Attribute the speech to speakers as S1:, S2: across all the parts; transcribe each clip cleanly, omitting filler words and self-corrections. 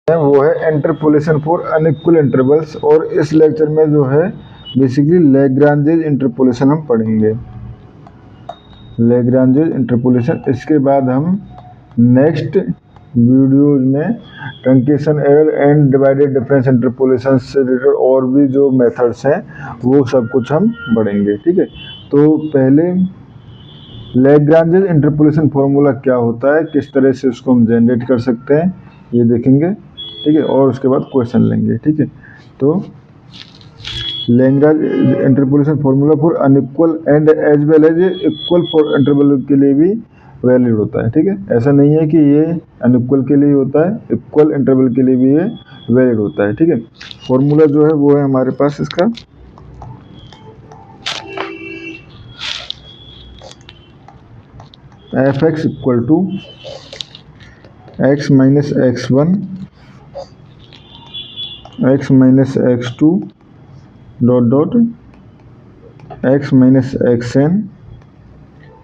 S1: है वो है इंटरपोलेशन फॉर अनइक्वल इंटरवल्स, और इस लेक्चर में जो है बेसिकली लैग्रांजेस इंटरपोलेशन हम पढ़ेंगे, लैग्रांजेस इंटरपोलेशन। इसके बाद हम नेक्स्ट वीडियोज में truncation error and divided difference interpolation से रिलेटेड और भी जो मेथड्स हैं वो सब कुछ हम पढ़ेंगे, ठीक है। तो पहले लैग्रांजेस इंटरपोलेशन फॉर्मूला क्या होता है, किस तरह से उसको हम जनरेट कर सकते हैं, ये देखेंगे, ठीक है। और उसके बाद क्वेश्चन लेंगे, ठीक है। तो Lagrange interpolation formula for unequal and as well as equal for interval के लिए भी वैलिड होता है, ठीक है। ऐसा नहीं है कि ये अनइक्वल के लिए होता है, इक्वल इंटरवल के लिए भी ये वैलिड होता है, ठीक है। फॉर्मूला जो है वो है हमारे पास इसका f x equal to x minus x one x minus x two dot dot x minus x n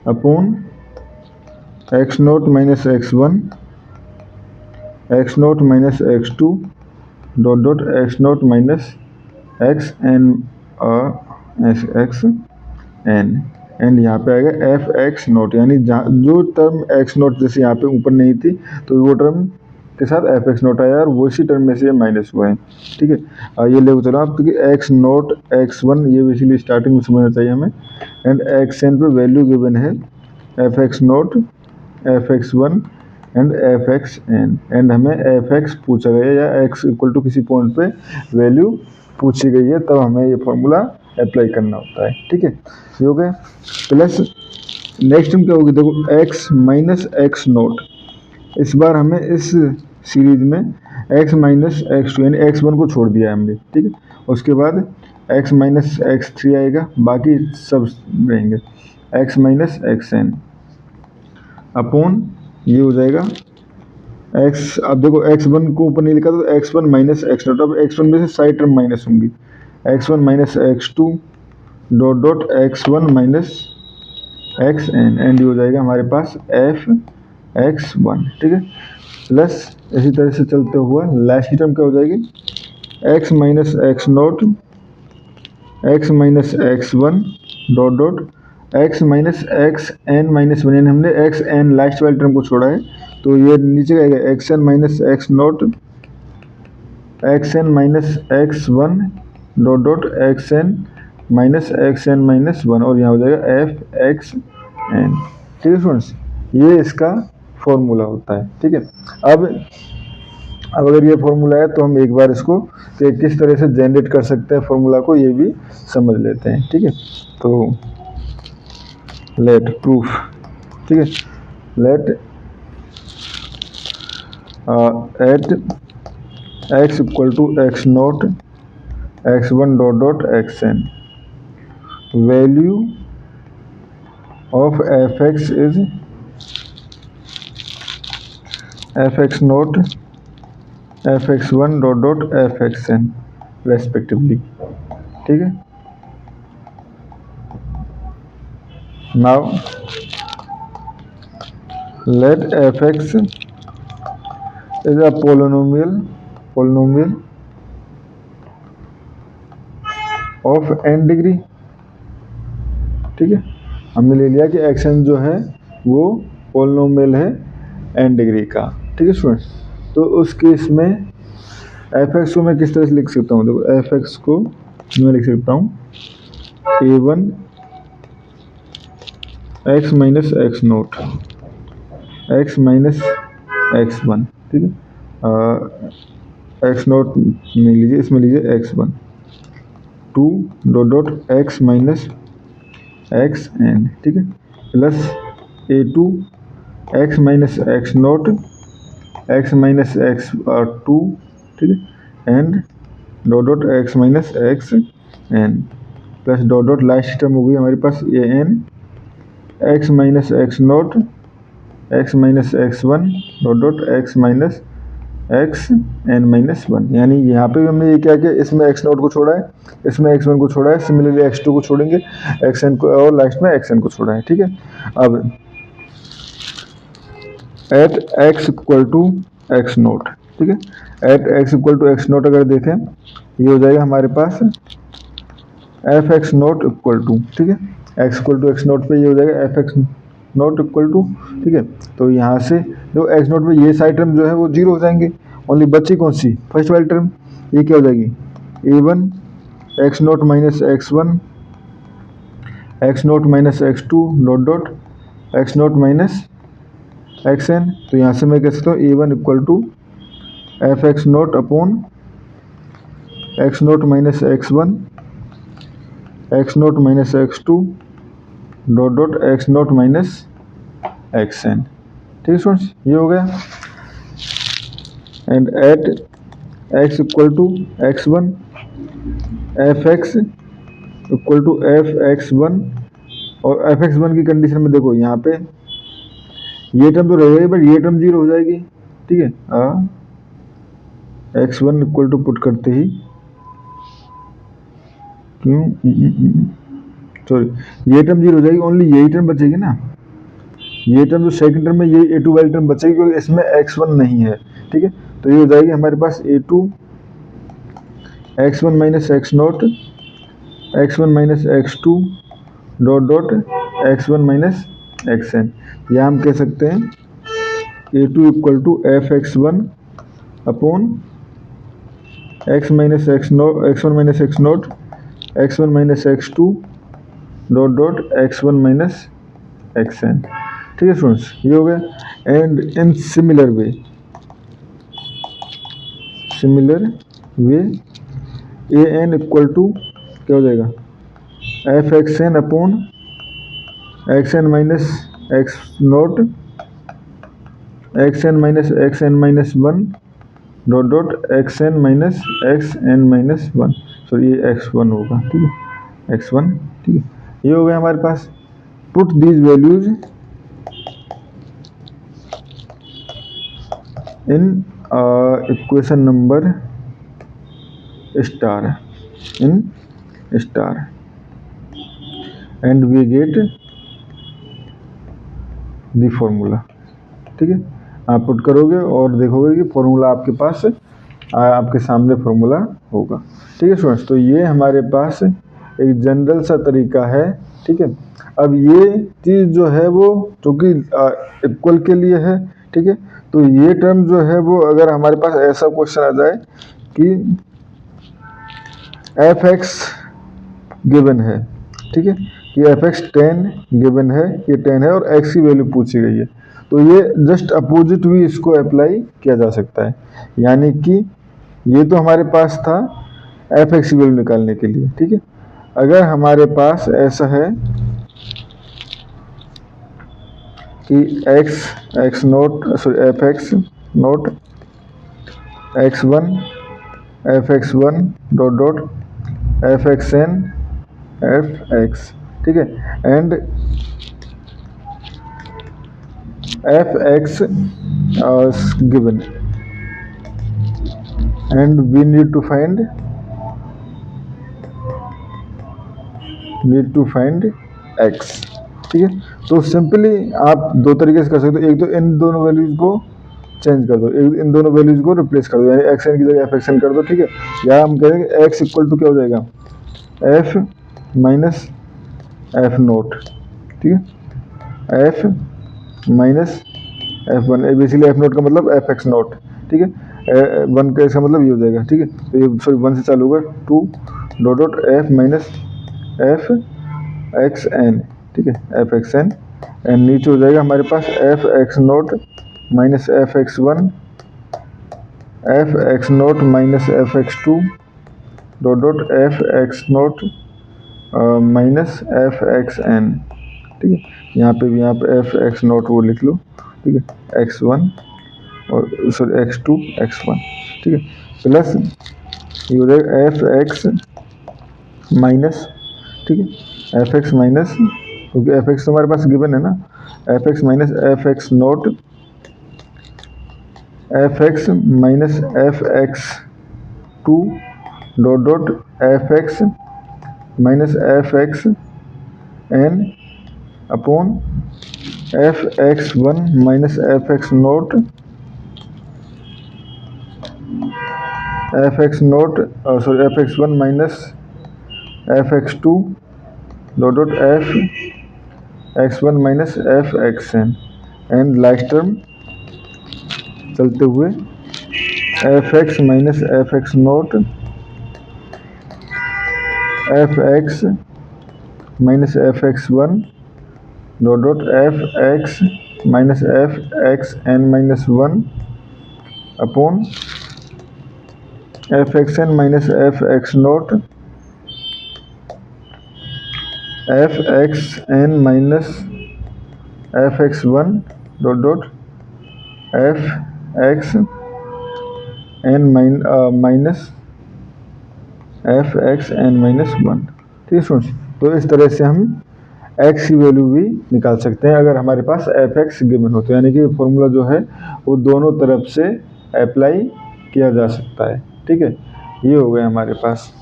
S1: upon x note minus x one x note minus x two dot dot x note minus x n x n, and यहाँ पे आएगा F x note, यानी जो term x note जैसे यहाँ पे ऊपर नहीं थी तो वो टर्म के साथ एफ एक्स नोट आया और वो इसी टर्म में से ये माइनस हुआ है, ठीक है। ये ले चलो आप, क्योंकि एक्स नोट एक्स वन ये बेसिकली स्टार्टिंग में समझना चाहिए हमें, एंड एक्स एन पे वैल्यू गिवन है f x naught f x one and F x n, and हमें एफ एक्स पूछा गया या एक्स इक्वल टू किसी पॉइंट पे वैल्यू पूछी गई है, तब हमें ये फॉर्मूला अप्लाई करना होता है, ठीक है। ये हो गया। प्लस नेक्स्ट टर्म क्या होगी, देखो एक्स माइनस एक्स नोट, इस बार हमें इस सीरीज में एक्स माइनस एक्स टू यानी एक्स वन को छोड़ दिया है हमने, ठीक है। उसके बाद एक्स माइनस एक्स थ्री आएगा, बाकी सब रहेंगे x minus x n upon ये हो जाएगा एक्स। अब देखो एक्स वन को ऊपर नहीं लिखा तो x one minus x naught, अब एक्स वन में से साइड टर्म माइनस होंगी, x one minus x two dot dot x one minus x n, and ये हो जाएगा हमारे पास एफ एक्स वन, ठीक है। प्लस इसी तरह से चलते हुआ लास्ट की टर्म क्या हो जाएगी, x minus x naught x minus x one dot dot x minus x n minus one, यानी हमने एक्स एन लास्ट वाले टर्म को छोड़ा है तो ये नीचे आएगा x n minus x note x n minus x one dot dot x n minus x n minus one, और यहाँ हो जाएगा एफ एक्स एन, ठीक है स्टूडेंट्स। ये इसका फॉर्मूला होता है, ठीक है। अब अगर ये फॉर्मूला है तो हम एक बार इसको किस तरह से जनरेट कर सकते हैं फॉर्मूला को, ये भी समझ लेते हैं, ठीक है। तो लेट प्रूफ, ठीक है, let at x equal to x naught x one dot dot x n, value of f x is f x naught f x one dot dot F x n respectively, ठीक है। Now let f x is a polynomial of n degree, ठीक है। हमने ले लिया कि x N जो है वो पोलिनोमियल है एन डिग्री का, ठीक है स्टूडेंट्स। तो उस केस में एफ एक्स को मैं किस तरह से लिख सकता हूँ, देखो एफ एक्स को मैं लिख सकता हूँ A one x minus x naught x minus x one, ठीक है। एक्स नोट नहीं लीजिए, इसमें लीजिए X one two dot dot x minus x N, ठीक है, plus A two x minus x naught x minus x two, ठीक है, and dot dot x minus x N plus dot dot last term हो गई हमारे पास A N X minus x naught x minus x one dot dot x minus x n minus one, यानी यहाँ पे भी हमने ये क्या किया, इसमें एक्स नोट को छोड़ा है, इसमें एक्स वन को छोड़ा है, सिमिलरली एक्स टू को छोड़ेंगे, एक्स एन को, और लास्ट में एक्स एन को छोड़ा है, ठीक है। अब at x equal to x nought, ठीक है। At x equal to x nought अगर देखें, ये हो जाएगा हमारे पास F x nought equal to, ठीक है, X equal to x nought पे ये हो जाएगा F x nought equal to, ठीक है। तो यहाँ से जो एक्स नोट पे ये सारी टर्म जो है वो जीरो हो जाएंगे, ओनली बची कौन सी, फर्स्ट वाली टर्म, ये क्या हो जाएगी A one x note minus x one x note minus x two dot dot x note minus x N. तो यहाँ से मैं कह सकता हूँ A one equal to F x nought upon x note minus x one x note minus x two dot dot x note minus x N, ठीक है students, ये हो गया। And at x equal to x one F x equal to F x one, और f x one की condition में देखो यहाँ पे ये टर्म तो रहेगा बट ये टर्म जीरो हो जाएगी, ठीक है। X one equal to put करते ही क्यों सॉरी ये टर्म जीरो हो जाएगी, ओनली यही टर्म बचेगी ना, ये टर्म जो सेकंड टर्म में ये ए टू वाली टर्म बचेगी क्योंकि इसमें एक्स वन नहीं है, ठीक है। तो ये हो जाएगी हमारे पास A two x one minus x naught x one minus x two dot dot x one minus x N, या हम कह सकते हैं A two equal to F x one upon X minus x naught x one minus x naught x one minus x two dot dot x one minus x N, ठीक है students, ये हो गया। And in similar way A N equal to क्या हो जाएगा F x n upon x n minus x note x n minus one dot dot x n minus one, sorry ये x one होगा, ठीक है, एक्स वन, ठीक है, ये हो गया हमारे पास। Put these values in equation number star in star and we get the formula, ठीक है। आप पुट करोगे और देखोगे कि फॉर्मूला आपके पास आपके सामने फॉर्मूला होगा, ठीक है स्टूडेंट्स। तो ये हमारे पास एक जनरल सा तरीका है, ठीक है। अब ये चीज़ जो है वो चूँकि इक्वल के लिए है, ठीक है, तो ये टर्म जो है वो अगर हमारे पास ऐसा क्वेश्चन आ जाए कि एफ एक्स गिवन है, ठीक है, कि एफ एक्स 10 गिवन है, ये 10 है और एक्स की वैल्यू पूछी गई है, तो ये जस्ट अपोजिट भी इसको अप्लाई किया जा सकता है, यानी कि ये तो हमारे पास था एफ एक्स की वैल्यू निकालने के लिए, ठीक है। अगर हमारे पास ऐसा है कि x naught sorry f x naught x one F x one dot dot F x n f x, ठीक है, and F x given and we need to find x, ठीक है। तो सिंपली आप दो तरीके से कर सकते हो, एक तो इन दोनों वैल्यूज को चेंज कर दो, इन दोनों वैल्यूज को रिप्लेस कर दो, यानी एक्स एन की जगह एफ एक्स एन कर दो, ठीक है। या हम कहेंगे एक्स इक्वल टू क्या हो जाएगा एफ माइनस एफ नोट, ठीक है, F minus F one, basically F note का मतलब एफ एक्स नोट, ठीक है, वन का इसका मतलब ये हो जाएगा, ठीक है। तो ये सॉरी वन से चालू होगा two dot dot f minus F x N, ठीक है, एफ एक्स एन, एंड नीचे हो जाएगा हमारे पास F x note minus F x one F x note minus F x two dot dot F x note minus F x N, ठीक है। यहाँ पे एफ एक्स नोट वो लिख लो, ठीक है, एक्स वन और sorry x two x one, ठीक है, प्लस ये हो जाएगा एफ एक्स माइनस, ठीक है, एफ एक्स माइनस, क्योंकि एफ एक्स हमारे पास गिवन है ना, f x minus F x naught f x minus F x two dot dot F x minus F x n upon f x one minus F x naught f x naught sorry f x one minus F x two dot dot F x one minus F x n and last term चलते हुए f x minus F x naught f x minus F x one dot dot F x minus F x n minus one upon f x n minus F x naught f x n minus F x one dot dot F x n minus F x n minus one. ठीक है students, तो इस तरह से हम x की value भी निकाल सकते हैं अगर हमारे पास एफ एक्स गिवन हो तो, यानी कि फॉर्मूला जो है वो दोनों तरफ से अप्लाई किया जा सकता है। ठीक है, ये हो गया हमारे पास।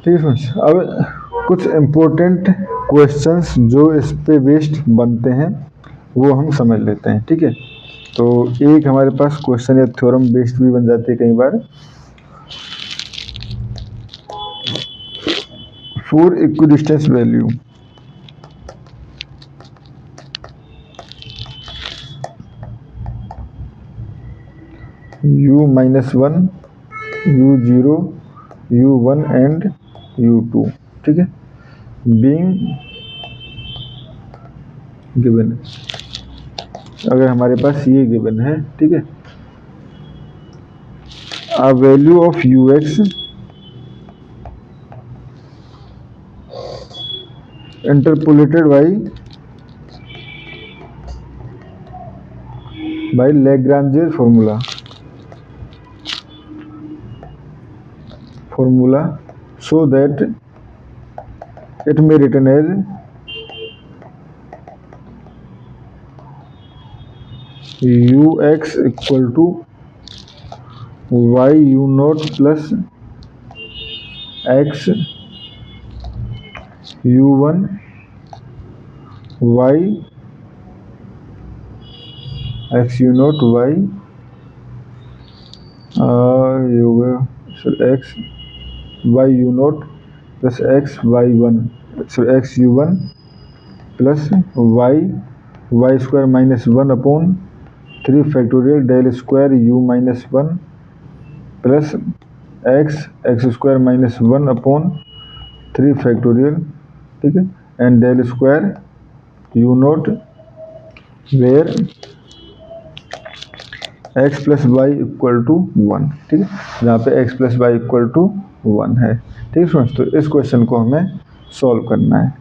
S1: ठीक है फ्रेंड्स, अब कुछ इम्पोर्टेंट क्वेश्चंस जो इस पे बेस्ड बनते हैं वो हम समझ लेते हैं। ठीक है, तो एक हमारे पास क्वेश्चन या थ्योरम बेस्ड भी बन जाती है कई बार। For equidistance value u minus one, u zero, u one and u two. ठीक है, बीइंग गिवन, अगर हमारे पास ये गिवन है। ठीक है, a value of ux interpolated by Lagrange formula so that it may written as ux equal to y u naught plus x u1 y x u naught y x y u naught plus x y1 x u1 plus y square minus 1 upon 3 factorial del square u minus 1 plus x square minus 1 upon 3 factorial। ठीक है, and del square u naught where x plus y equal to 1। ठीक है, जहाँ पे x plus y equal to 1 है। ठीक है friends, तो इस क्वेश्चन को हमें सॉल्व करना है।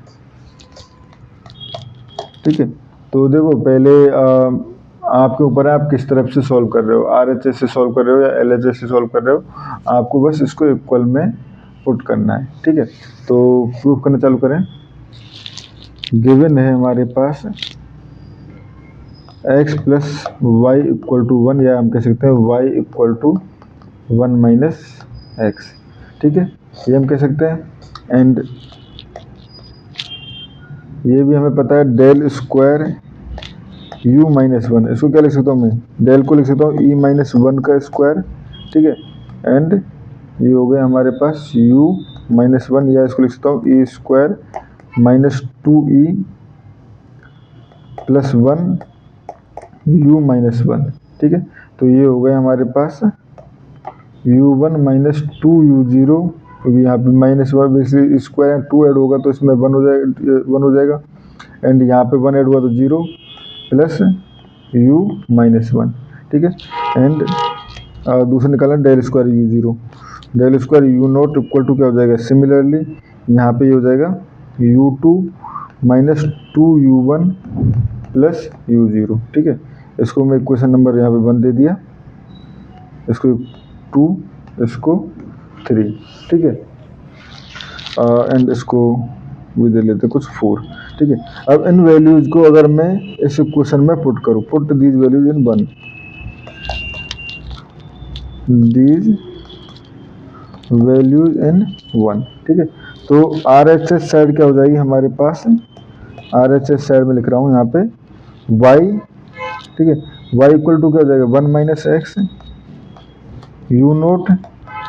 S1: ठीक है, तो देखो पहले आपके ऊपर है आप किस तरफ से सॉल्व कर रहे हो, RHS से सॉल्व कर रहे हो या LHS से सॉल्व कर रहे हो, आपको बस इसको इक्वल में पुट करना है। ठीक है, तो प्रूफ करना चालू करें। गिवन है हमारे पास x plus y equal to 1, या हम कह सकते हैं y equal to 1 minus x. ठीक है, ये हम कह सकते हैं। एंड ये भी हमें पता है डेल स्क्वायर u माइनस 1, इसको क्या लिख सकता हूँ मैं, डेल को लिख सकता हूँ e माइनस 1 का स्क्वायर। ठीक है, एंड ये हो गया हमारे पास u माइनस 1, या इसको लिख सकता हूँ e square minus 2e plus 1 u minus 1। ठीक है, तो ये हो गया हमारे पास u1 माइनस 2u0, क्योंकि यहाँ पे माइनस 1 स्क्वायर एंड 2 ऐड होगा तो इसमें 1 हो जाएगा एंड यहाँ पे 1 ऐड हुआ तो 0 प्लस u माइनस 1। ठीक है, एंड दूसरा निकालना del square u0, del square u naught equal to क्या हो जाएगा, सिमिलरली यहाँ पे ये हो जाएगा u2 minus 2u1 plus u0। ठीक है, इसको मैं इक्वेशन नंबर यहाँ पे 1 दे दिया, इसको 2, इसको 3। ठीक है, एंड इसको भी दे लेते कुछ 4। ठीक है, अब इन वैल्यूज को अगर मैं इस इक्वेशन में पुट करूँ, put these values in 1, these values इन 1। ठीक है, तो RHS साइड क्या हो जाएगी हमारे पास, RHS साइड में लिख रहा हूँ यहाँ पे y। ठीक है, y इक्वल टू क्या हो जाएगा 1 minus x you note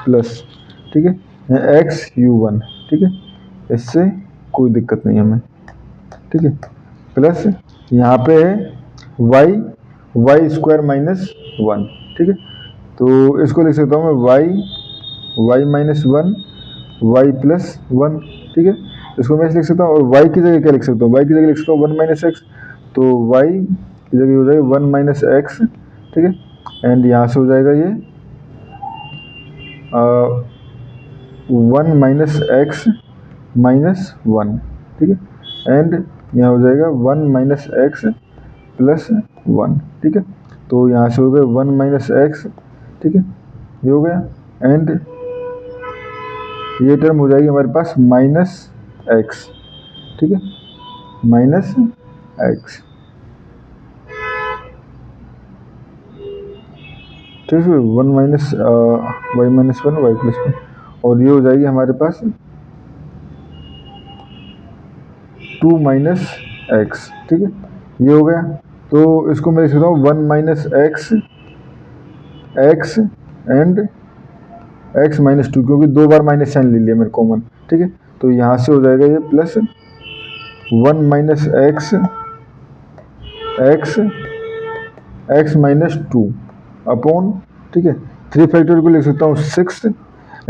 S1: plus, ठीक है, एक्स यू वन, ठीक है, इससे कोई दिक्कत नहीं हमें, ठीक है, प्लस यहाँ पे है वाई स्क्वायर माइनस वन, ठीक है, तो इसको लिख सकता हूँ मैं y minus one y plus one, ठीक है, इसको मैं ऐसे लिख सकता हूँ। और वाई की जगह क्या लिख सकता हूँ, वाई की जगह लिख सकता हूँ 1 माइनस एक्स, तो वाई की जगह हो जाएगा 1 माइनस एक्स, ठीक है, एंड यहाँ से हो जाएगा ये 1 माइनस एक्स माइनस वन, ठीक है, एंड यहाँ हो जाएगा 1 माइनस एक्स प्लस वन, ठीक है, तो यहाँ से हो गया 1 माइनस एक्स, ठीक है, ये हो गया, एंड ये टर्म हो जाएगी हमारे पास माइनस एक्स, ठीक है, माइनस एक्स, ठीक है, 1 minus y minus one y plus one, और ये हो जाएगी हमारे पास 2 माइनस एक्स, ठीक है, ये हो गया, तो इसको मैं लिख सकता हूँ 1 minus x x and x minus to, क्योंकि दो बार माइनस साइन ले लिया मेरे कॉमन, ठीक है, तो यहाँ से हो जाएगा ये plus 1 minus x x x minus two upon, ठीक है, 3 फैक्टर को लिख सकता हूँ 6,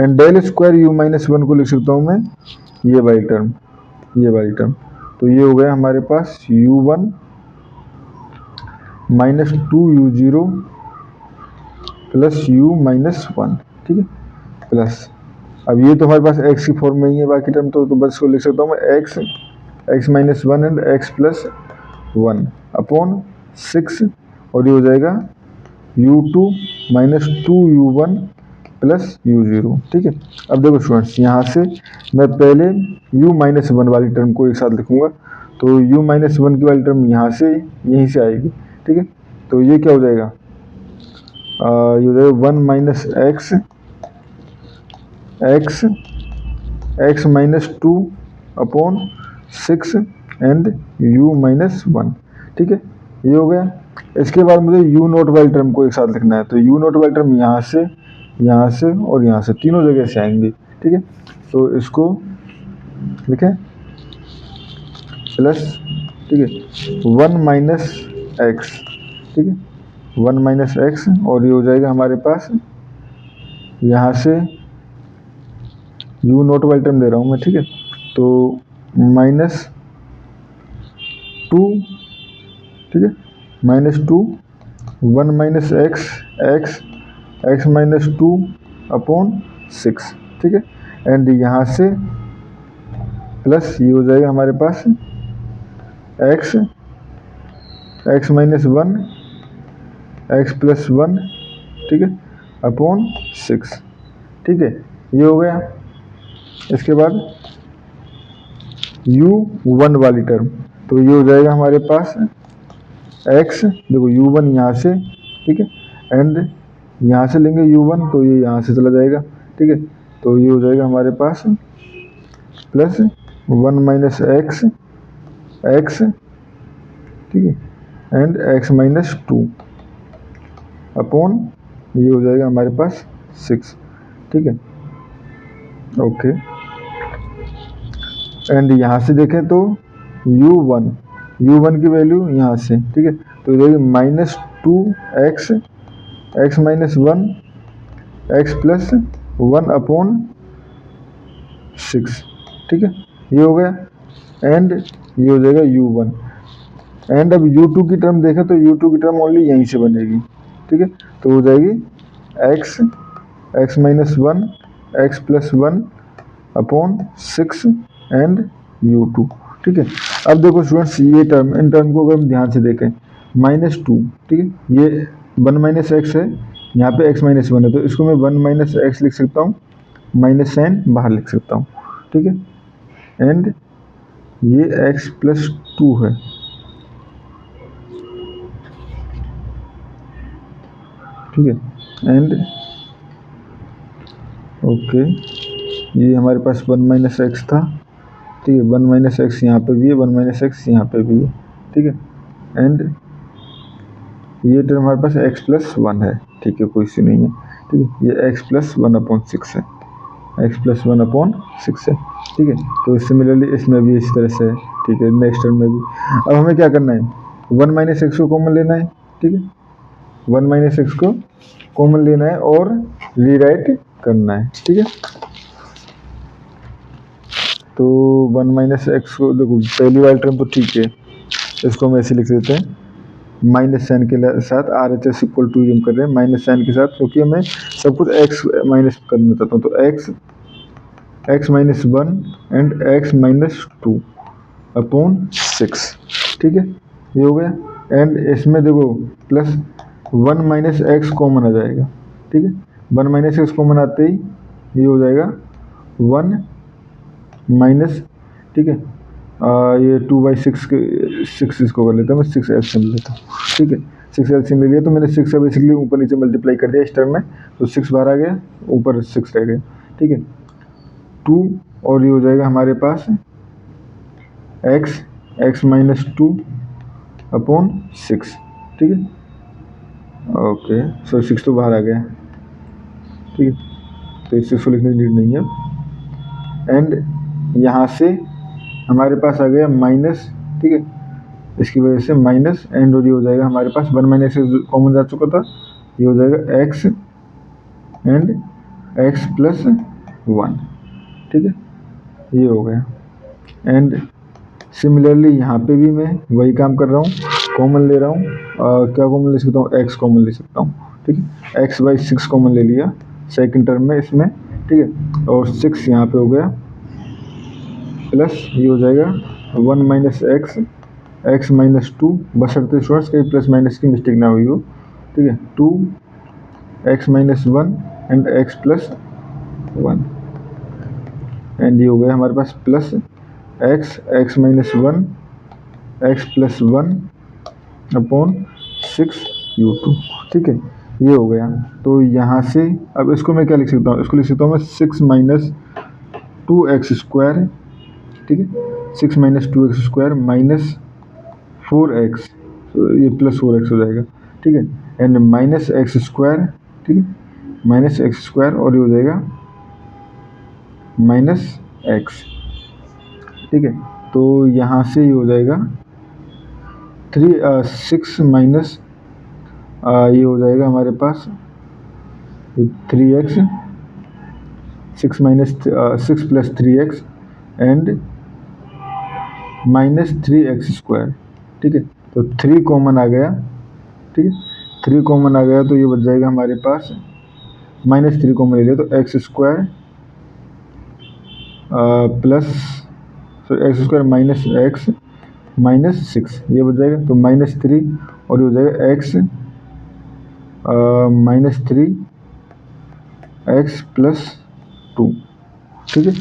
S1: and del square u minus one को लिख सकता हूँ मैं ये वाली टर्म, ये वाली टर्म, तो ये हो गया हमारे पास U one minus two U zero plus U minus one, ठीक है, प्लस अब ये तो हमारे पास x की फॉर्म में ही है, बाकी टर्म तो बस इसको लिख सकता हूँ मैं x minus one and x plus one upon 6, और ये हो जाएगा u2 minus two you one plus you zero, ठीक है। अब देखो स्टूडेंट्स, यहाँ से मैं पहले u माइनस वन वाली टर्म को एक साथ लिखूंगा, तो u माइनस वन की वाली टर्म यहाँ से यहीं से आएगी, ठीक है, तो ये क्या हो जाएगा, ये हो जाएगा 1 minus x x x minus two upon 6 and u minus one, ठीक है, ये हो गया। इसके बाद मुझे u नोट वाली टर्म को एक साथ लिखना है, तो u नोट वाली टर्म यहाँ से और यहाँ से तीनों जगह से आएंगी, ठीक है, तो इसको लिखें प्लस, ठीक है, 1 माइनस एक्स, ठीक है, 1 माइनस एक्स, और ये हो जाएगा हमारे पास यहाँ से u नोट वाली टर्म ले रहा हूँ मैं, ठीक है, तो माइनस टू, ठीक है, minus two 1 minus x x x minus two upon 6, ठीक है, एंड यहाँ से प्लस ये हो जाएगा हमारे पास X x minus one X plus one, ठीक है, अपॉन 6, ठीक है, ये हो गया। इसके बाद u वन वाली टर्म, तो ये हो जाएगा हमारे पास x, देखो u1 यहाँ से, ठीक है, एंड यहाँ से लेंगे u1 तो ये यहाँ से चला जाएगा, ठीक है, तो ये हो जाएगा हमारे पास प्लस 1 माइनस एक्स एक्स, ठीक है, and x minus two upon ये हो जाएगा हमारे पास 6, ठीक है, ओके, एंड यहाँ से देखें तो u1 की वैल्यू यहाँ से, ठीक है, तो ये minus two x x minus one X plus one upon 6, ठीक है, ये हो गया, एंड ये हो जाएगा u1, एंड अब u2 की टर्म देखें तो u2 की टर्म ओनली यहीं से बनेगी, ठीक है, तो हो जाएगी x x minus one X plus one upon 6 and u2, ठीक है। अब देखो स्टूडेंट्स, ये टर्म, इन टर्म को अगर हम ध्यान से देखें, माइनस टू, ठीक है, ये 1 माइनस एक्स है, यहाँ पे x माइनस वन है, तो इसको मैं 1 माइनस एक्स लिख सकता हूँ, माइनस साइन बाहर लिख सकता हूँ, ठीक है, एंड ये x प्लस टू है, ठीक है, एंड ओके, ये हमारे पास 1 माइनस एक्स था, ठीक है, 1 माइनस एक्स यहाँ पे भी है, 1 माइनस एक्स यहाँ पे भी है, ठीक है, एंड ये टर्म हमारे पास x प्लस 1 है, ठीक है, कोई इश्यू नहीं है, ठीक है। ये x प्लस 1/6 है, x प्लस 1/6 है, ठीक है। तो सिमिलरली इसमें भी इस तरह से है, ठीक है, नेक्स्ट टर्म में भी। अब हमें क्या करना है, 1 माइनस एक्स को कॉमन लेना है, ठीक है, 1 माइनस एक्स को कॉमन लेना है और रीराइट करना है, ठीक है। तो 1 माइनस एक्स को देखो, पहली वाली टर्म तो ठीक है, इसको हम ऐसे लिख देते हैं, माइनस साइन के साथ R H S equal to हम कर रहे हैं माइनस साइन के साथ, क्योंकि हमें सब कुछ एक्स माइनस करना चाहता हूँ। तो x minus 1 and x minus 2/6, ठीक है, ये हो गया। एंड इसमें देखो प्लस 1 माइनस एक्स कॉमन आ जाएगा, ठीक है, 1 माइनस एक्स कॉमन आते ही ये हो जाएगा 1 माइनस, ठीक है, ये 2/6 के 6 इसको कर लेता हूँ मैं, 6 एल्सियम लेता हूँ, ठीक है, 6 एल्सियम ले लिया। तो मैंने 6 से बेसिकली ऊपर नीचे मल्टीप्लाई कर दिया इस टर्म में, तो 6 बाहर आ गया, ऊपर 6 रह गया, ठीक है, 2 और ये हो जाएगा हमारे पास एक्स माइनस 2/6, ठीक है, ओके, सो 6 तो बाहर आ गया, ठीक है, तो इस 6 को लिखने की नीड नहीं है। एंड यहाँ से हमारे पास आ गया माइनस, ठीक है, इसकी वजह से माइनस, एंड और ये हो जाएगा हमारे पास 1 माइनस कॉमन जा चुका था, ये हो जाएगा एक्स एंड एक्स प्लस 1, ठीक है, ये हो गया। एंड सिमिलरली यहाँ पे भी मैं वही काम कर रहा हूँ, कॉमन ले रहा हूँ, क्या कॉमन ले सकता हूँ, एक्स कॉमन ले सकता हूँ, ठीक है, x/6 कॉमन ले लिया सेकंड टर्म में इसमें, ठीक है, और 6 यहाँ पे हो गया, प्लस ये हो जाएगा 1 माइनस एक्स माइनस 2, बशर्ते स्टूडेंट्स कहीं प्लस माइनस की मिस्टेक ना हुई हो, ठीक है, 2x minus 1 and x plus 1, and ये हो गया हमारे पास plus X minus 1 X plus 1/6u2, ठीक है, ये हो गया। तो यहाँ से अब इसको मैं क्या लिख सकता हूँ, इसको लिख सकता हूँ मैं 6 माइनस 2x स्क्वायर, ठीक है, 6 minus 2x square minus 4x, तो ये प्लस 4x हो जाएगा, ठीक है, एंड माइनस एक्स स्क्वायर, ठीक है, माइनस एक्स स्क्वायर, और ये हो जाएगा माइनस एक्स, ठीक है। तो यहाँ से ये हो जाएगा 6 माइनस, ये हो जाएगा हमारे पास 3x, 6 minus 6 plus 3x and minus 3x square, ठीक है, तो 3 कॉमन आ गया, ठीक है, 3 कॉमन आ गया, तो ये बच जाएगा हमारे पास माइनस 3 कॉमन ले लिया, तो x square plus x square minus X minus 6, ये बच जाएगा, तो माइनस 3 और ये हो जाएगा एक्स माइनस 3 एक्स प्लस 2, ठीक है,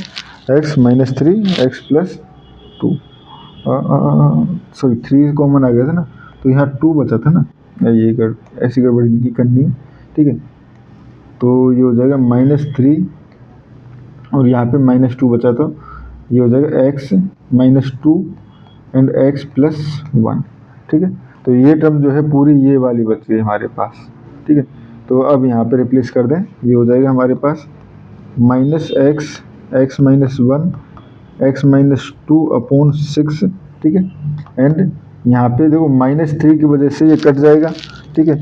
S1: X minus 3 X plus 2, sorry 3 common आ गया था ना, तो यहाँ 2 बचा था ना, ये ऐसी गड़बड़ी नहीं करनी है, ठीक है, तो ये हो जाएगा माइनस 3 और यहाँ पे माइनस 2 बचा, तो ये हो जाएगा x minus 2 and x plus 1, ठीक है। तो ये टर्म जो है पूरी ये वाली बच गई हमारे पास, ठीक है। तो अब यहाँ पे रिप्लेस कर दें, ये हो जाएगा हमारे पास minus X minus 1 X minus 2/6, ठीक है, एंड यहाँ पे देखो माइनस 3 की वजह से ये कट जाएगा, ठीक है,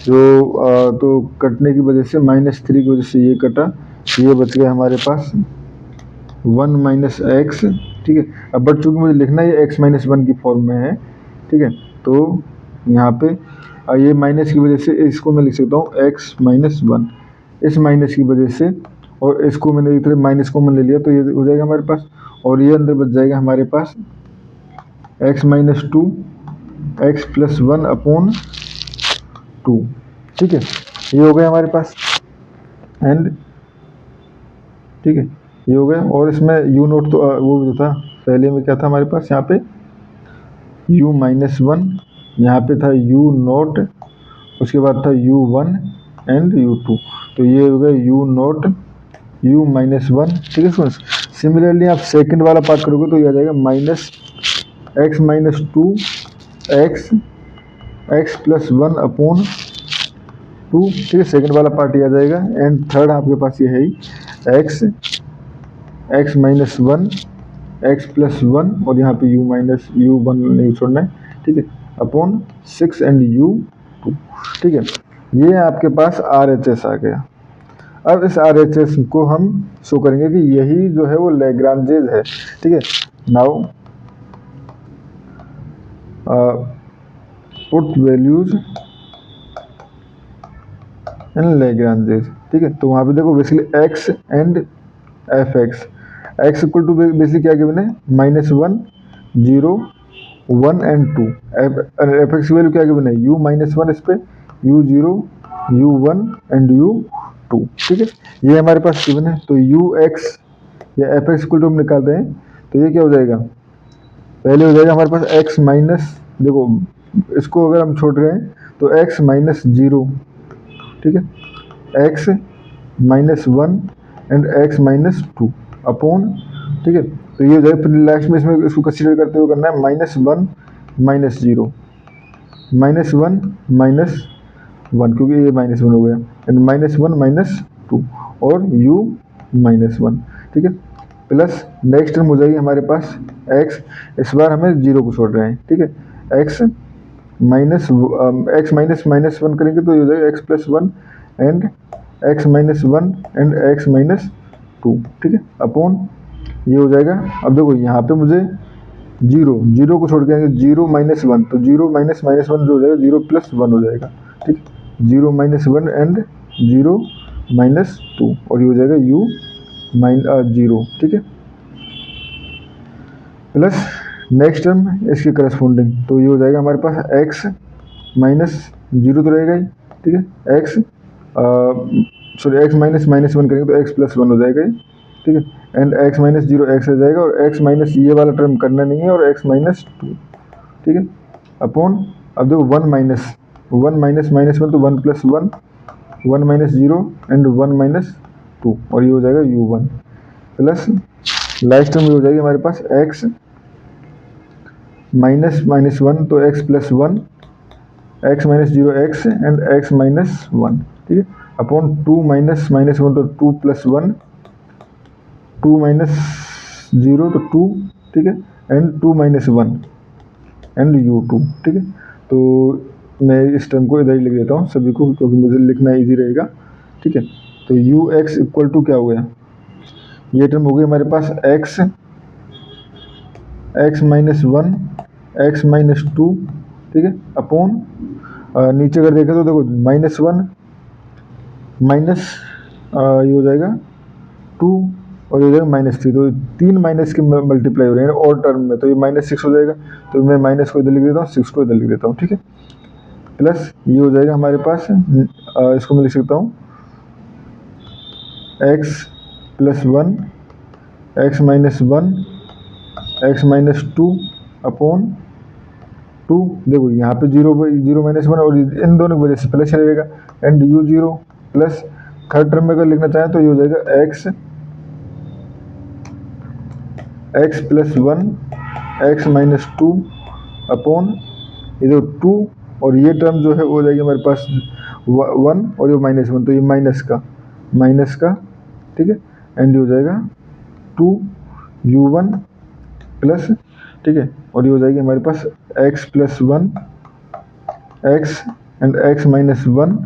S1: तो कटने की वजह से माइनस 3 की वजह से ये कटा, ये बच गया हमारे पास 1 माइनस एक्स, ठीक है। अब बट चूंकि मुझे लिखना ये x माइनस 1 की फॉर्म में है, ठीक है, तो यहाँ पे ये माइनस की वजह से इसको मैं लिख सकता हूँ x माइनस 1, इस माइनस की वजह से, और इसको मैंने एक तरह माइनस कॉमन ले लिया, तो ये हो जाएगा हमारे पास, और ये अंदर बच जाएगा हमारे पास x माइनस 2 एक्स प्लस 1/2, ठीक है, ये हो गया हमारे पास, एंड ठीक है, ये हो गया। और इसमें u नोट तो वो भी था पहले में, क्या था हमारे पास यहाँ पे u माइनस 1, यहाँ पे था u नोट, उसके बाद था u1 एंड u2, तो ये हो गया u नोट u माइनस 1, ठीक है फ्रेंड्स। सिमिलरली आप सेकंड वाला पार्ट करोगे तो ये आ जाएगा minus X minus 2 x x plus one upon two, ठीक है, सेकेंड वाला पार्ट आ जाएगा। एंड थर्ड आपके पास ये है ही X minus one, X plus one, और यहाँ पे यू माइनस यू वन नहीं छोड़ना है, ठीक है, अपॉन 6 एंड यू 2, ठीक है। ये आपके पास आर एच एस आ गया। अब इस आर एच एस को हम शो करेंगे कि यही जो है वो लैग्रांजेज है, ठीक है। Now put values in Lagrange's, ठीक है। तो वहाँ पे देखो basically x and F x, x equal to basically क्या गिवन है, -1 0 1 एंड 2, एफ एक्स की वैल्यू क्या गिवन है, u -1 इस पे u 0 u 1 एंड u 2, ठीक है। ये हमारे पास गिवन है। तो u x या एफ एक्स इक्वल टू हम निकालते हैं, तो ये क्या हो जाएगा, पहले हो जाएगा हमारे पास x माइनस, देखो इसको अगर हम छोड़ रहे हैं तो x माइनस 0, ठीक है, x minus 1 and x minus 2 upon, ठीक है। तो ये हो जाएगा, फिर लास्ट में इसमें इसको कंसीडर करते हुए करना है -1 माइनस 0 -1 माइनस 1, क्योंकि ये -1 हो गया, एंड -1 माइनस 2 और u -1, ठीक है, प्लस नेक्स्ट टर्म हो जाएगी हमारे पास x, इस बार हमें 0 को छोड़ रहे हैं, ठीक है, x माइनस माइनस 1 करेंगे तो ये हो जाएगा x plus 1 and x minus 1 and x minus 2, ठीक है, अपॉन ये हो जाएगा। अब देखो यहाँ पे मुझे 0 को छोड़ के आएंगे 0 माइनस 1, तो 0 माइनस माइनस 1 जो हो जाएगा 0 प्लस 1 हो जाएगा, ठीक, 0 माइनस 1 एंड 0 माइनस 2, और ये हो जाएगा u 0, ठीक है, प्लस नेक्स्ट टर्म इसके करस्पॉन्डिंग, तो ये हो जाएगा हमारे पास x माइनस 0 तो रहेगा ही, ठीक है, x x माइनस -1 करेंगे तो x प्लस 1 हो जाएगा ये, ठीक है, एंड x माइनस 0 x रह जाएगा, और x माइनस ये वाला टर्म करना नहीं है, और x माइनस 2, ठीक है, अपॉन, अब देखो 1 माइनस -1 तो 1 प्लस 1, 1 माइनस 0 एंड 1 माइनस 2, और ये हो जाएगा u1, प्लस लास्ट टर्म हो जाएगी हमारे पास x माइनस 1 तो x plus 1, x minus 0 x and x minus 1, ठीक है, अपॉन 2 माइनस -1 तो 2 प्लस 1, 2 माइनस 0 तो 2, ठीक है, एंड 2 माइनस 1 एंड u2, ठीक है। तो मैं इस टर्म को इधर ही लिख देता हूँ सभी को, क्योंकि मुझे लिखना इजी रहेगा, ठीक है। तो ux इक्वल टू क्या हो गया, ये टर्म हो गई हमारे पास x माइनस 1 x माइनस 2, ठीक है, अपॉन नीचे अगर देखें तो देखो -1 माइनस ये हो जाएगा 2, और ये हो जाएगा -3, तो 3 माइनस के मल्टीप्लाई हो रहे हैं और टर्म में, तो ये -6 हो जाएगा, तो मैं माइनस को इधर लिख देता हूँ, 6 को इधर लिख देता हूँ, ठीक है, प्लस ये हो जाएगा हमारे पास इसको मैं लिख सकता हूँ x plus 1 x minus 1 x minus 2 upon 2, देखो यहाँ पे 0 माइनस 1, और इन दोनों की वजह से प्लस रहेगा, and u0 plus third term में अगर लिखना चाहें तो ये हो जाएगा x plus 1 x minus 2 upon इधर 2, और ये टर्म जो है वो हो जाएगी हमारे पास 1, और ये -1, तो ये माइनस का, ठीक है, एंड ये हो जाएगा 2 u1 प्लस, ठीक है, और ये हो जाएगी हमारे पास x plus 1 x and x minus 1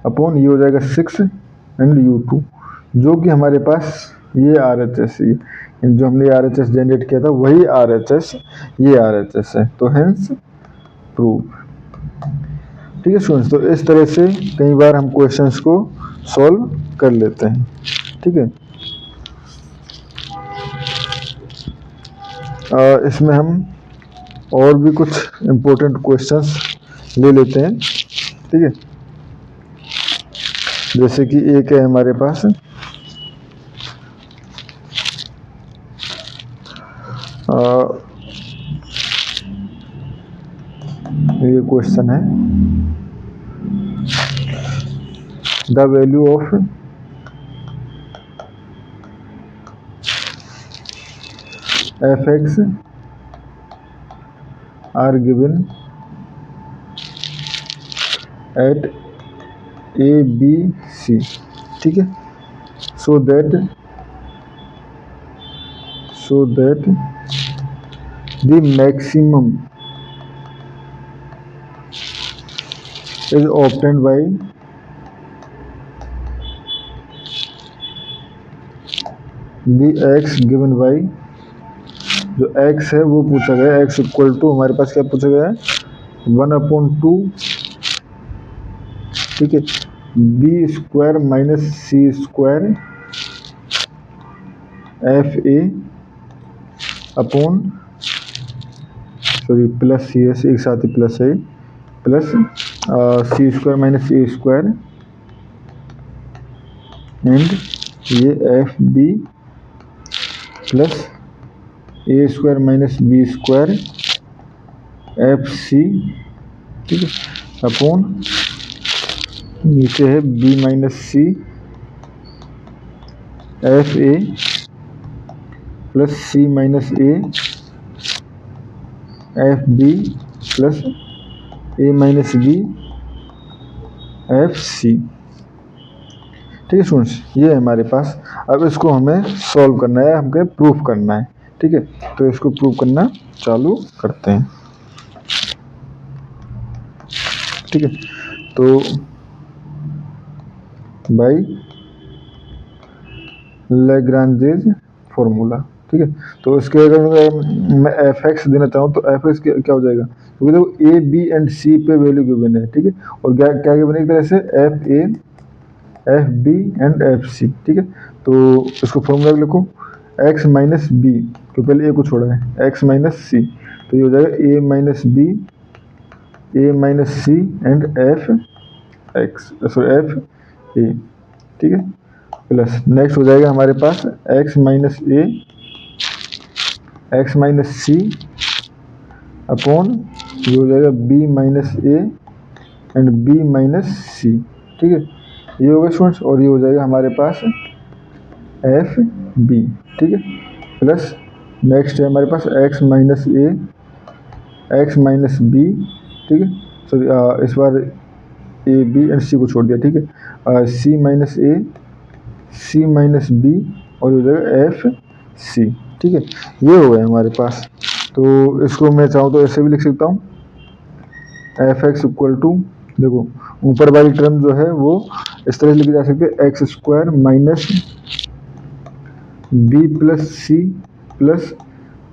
S1: upon ये हो जाएगा 6 एंड u2, जो कि हमारे पास ये RHS, जो हमने RHS जनरेट किया था वही RHS, ये RHS है, तो हेंस प्रूव, ठीक है स्टूडेंट्स। तो इस तरह से कई बार हम क्वेश्चंस को सॉल्व कर लेते हैं, ठीक है। इसमें हम और भी कुछ इम्पोर्टेंट क्वेश्चंस ले लेते हैं, ठीक है, जैसे कि एक है हमारे पास ये क्वेश्चन है, the value of f(x) are given at a b सी, ठीक है। So that the maximum is obtained by the x given by, जो x है वो पूछा गया है, x इक्वल टू हमारे पास क्या पूछा गया है 1/2, ठीक है, B square minus C square F A upon, sorry plus C S एक साथ ही प्लस है, plus C square minus A square and ये एफ बी प्लस ए square minus B square F सी, ठीक है, अपॉन नीचे है B minus C F A plus C minus A F B plus A minus B F C, ठीक है students, ये है हमारे पास। अब इसको हमें सॉल्व करना है, हमको प्रूफ करना है, ठीक है। तो इसको प्रूफ करना चालू करते हैं, ठीक है। तो बाई लैग्रांजेज फॉर्मूला, ठीक है। तो इसके अगर मैं एफ एक्स देना चाहूँ तो एफ एक्स क्या हो जाएगा, क्योंकि देखो ए बी एंड सी पे वैल्यू गिवन है, ठीक है, और क्या क्या गिवन है एक तरह से f a F b and F C, ठीक है। तो इसको फॉर्मूला लिखो एक्स माइनस बी, तो पहले ए को छोड़ा है, एक्स माइनस सी, तो ये हो जाएगा A minus B A minus C and F X, sorry F ए, ठीक है, प्लस नेक्स्ट हो जाएगा हमारे पास X minus A X minus C upon ये हो जाएगा B minus A and B minus C, ठीक है, ये होगा स्टूडेंट्स। और ये हो जाएगा हमारे पास एफ बी, ठीक है, प्लस नेक्स्ट है हमारे पास X minus A X minus B, ठीक है, सॉरी इस बार ए बी एंड सी को छोड़ दिया, ठीक है, सी minus A C minus B और हो जाएगा एफ सी, ठीक है, ये हो गया हमारे पास। तो इसको मैं चाहूँ तो ऐसे भी लिख सकता हूँ एफ एक्स इक्वल टू, देखो ऊपर वाली टर्म जो है वो इस तरह से लिखी जा सकती है X square minus B plus C plus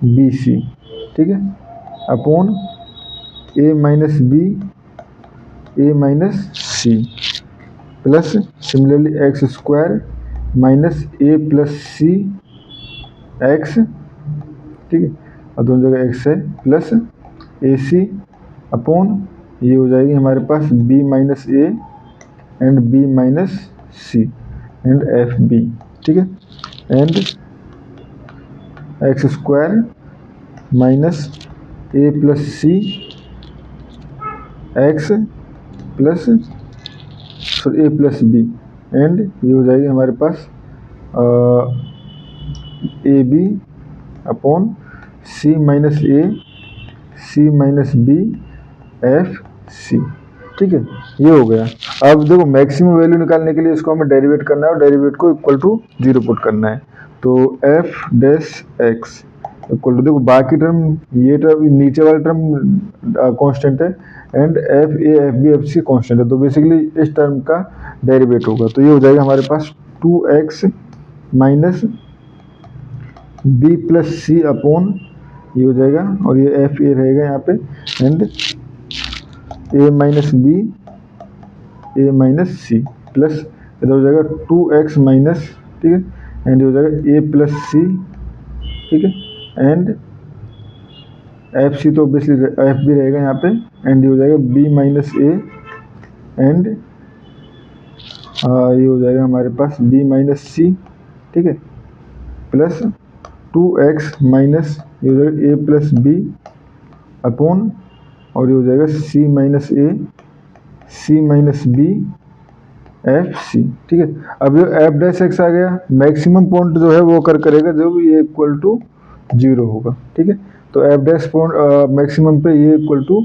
S1: B सी, ठीक है, upon A minus B A minus C plus similarly X square minus A plus C X, ठीक है, और दोनों जगह एक्स है, प्लस ए सी अपॉन ये हो जाएगी हमारे पास B minus A and B minus C and F B, ठीक है, and X square minus A plus C X plus sorry A plus B and ये हो जाएगी हमारे पास A B upon C minus A C minus B F C, ठीक है, ये हो गया। अब देखो मैक्सिमम वैल्यू निकालने के लिए इसको हमें डेरिवेट करना है और डेरिवेट को इक्वल टू 0 पुट करना है। तो f dash x equal to, देखो बाकी टर्म ये टर्म नीचे वाला टर्म कांस्टेंट है and f a F b F c constant है, तो बेसिकली इस टर्म का डेरिवेट होगा। तो ये हो जाएगा हमारे पास 2x minus B plus C upon ये हो जाएगा और ये एफ ए रहेगा यहाँ पे and a minus B A minus C plus इधर हो जाएगा 2x माइनस, ठीक है, एंड ये हो जाएगा ए प्लस सी, ठीक है, एंड एफ सी तो ऑब्वियसली एफ भी रहेगा यहाँ पे एंड ये हो जाएगा बी माइनस ए एंड ये हो जाएगा हमारे पास बी माइनस सी, ठीक है, प्लस 2x माइनस ये हो जाएगा ए प्लस बी अपॉन और ये हो जाएगा C minus A C minus B F C, ठीक है। अब जो एफ डैश एक्स आ गया मैक्सिमम पॉइंट जो है वो करेगा जब ये इक्वल टू 0 होगा, ठीक है। तो एफ डैश पॉइंट मैक्सिमम पे ये इक्वल टू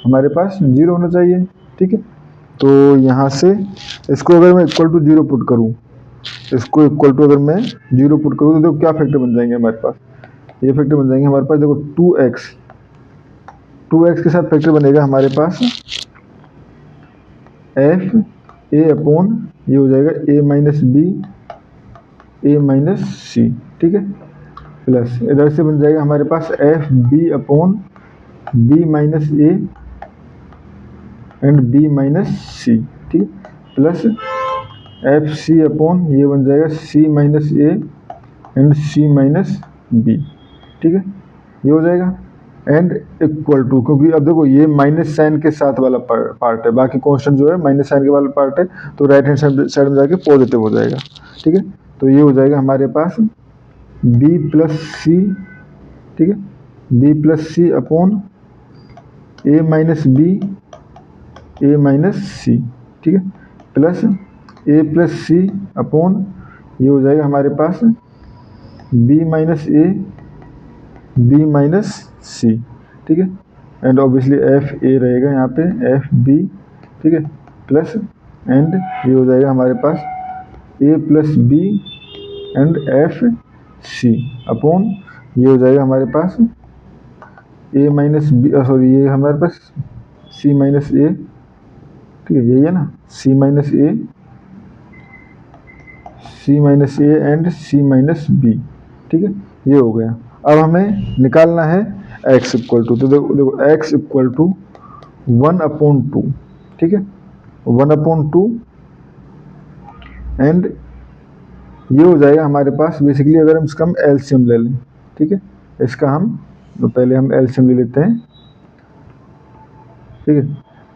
S1: हमारे पास 0 होना चाहिए, ठीक है। तो यहाँ से इसको अगर मैं इक्वल टू 0 पुट करूँ, इसको इक्वल टू अगर मैं 0 पुट करूँ तो देखो क्या फैक्टर बन जाएंगे हमारे पास, ये फैक्टर बन जाएंगे हमारे पास। देखो 2x के साथ फैक्टर बनेगा हमारे पास एफ ए अपॉन ये हो जाएगा A minus B A minus C, ठीक है, प्लस इधर से बन जाएगा हमारे पास F B upon B minus A and B minus C, ठीक, प्लस एफ सी अपॉन ये बन जाएगा C minus A and C minus B, ठीक है, ये हो जाएगा एंड इक्वल टू, क्योंकि अब देखो ये माइनस साइन के साथ वाला पार्ट है, बाकी कांस्टेंट जो है माइनस साइन के वाला पार्ट है, तो राइट हैंड साइड में जाके पॉजिटिव हो जाएगा, ठीक है। तो ये हो जाएगा हमारे पास बी प्लस सी, ठीक है, B plus C upon A minus B A minus C, ठीक है, plus A plus C upon ये हो जाएगा हमारे पास B minus A B minus C, ठीक है, एंड ऑब्वियसली एफ ए रहेगा यहाँ पे एफ बी, ठीक है, प्लस एंड ये हो जाएगा हमारे पास A plus B and F C upon ये हो जाएगा हमारे पास ए माइनस बी, सॉरी ये हमारे पास सी माइनस ए, ठीक है, यही है ना, C minus A and C minus B, ठीक है, ये हो गया। अब हमें निकालना है x इक्वल टू, तो देखो x इक्वल टू 1/2, ठीक है, 1/2 एंड ये हो जाएगा हमारे पास बेसिकली, अगर हम इसका हम एलसीएम ले लें, ठीक है, इसका हम तो पहले हम एलसीएम ले लेते हैं, ठीक है,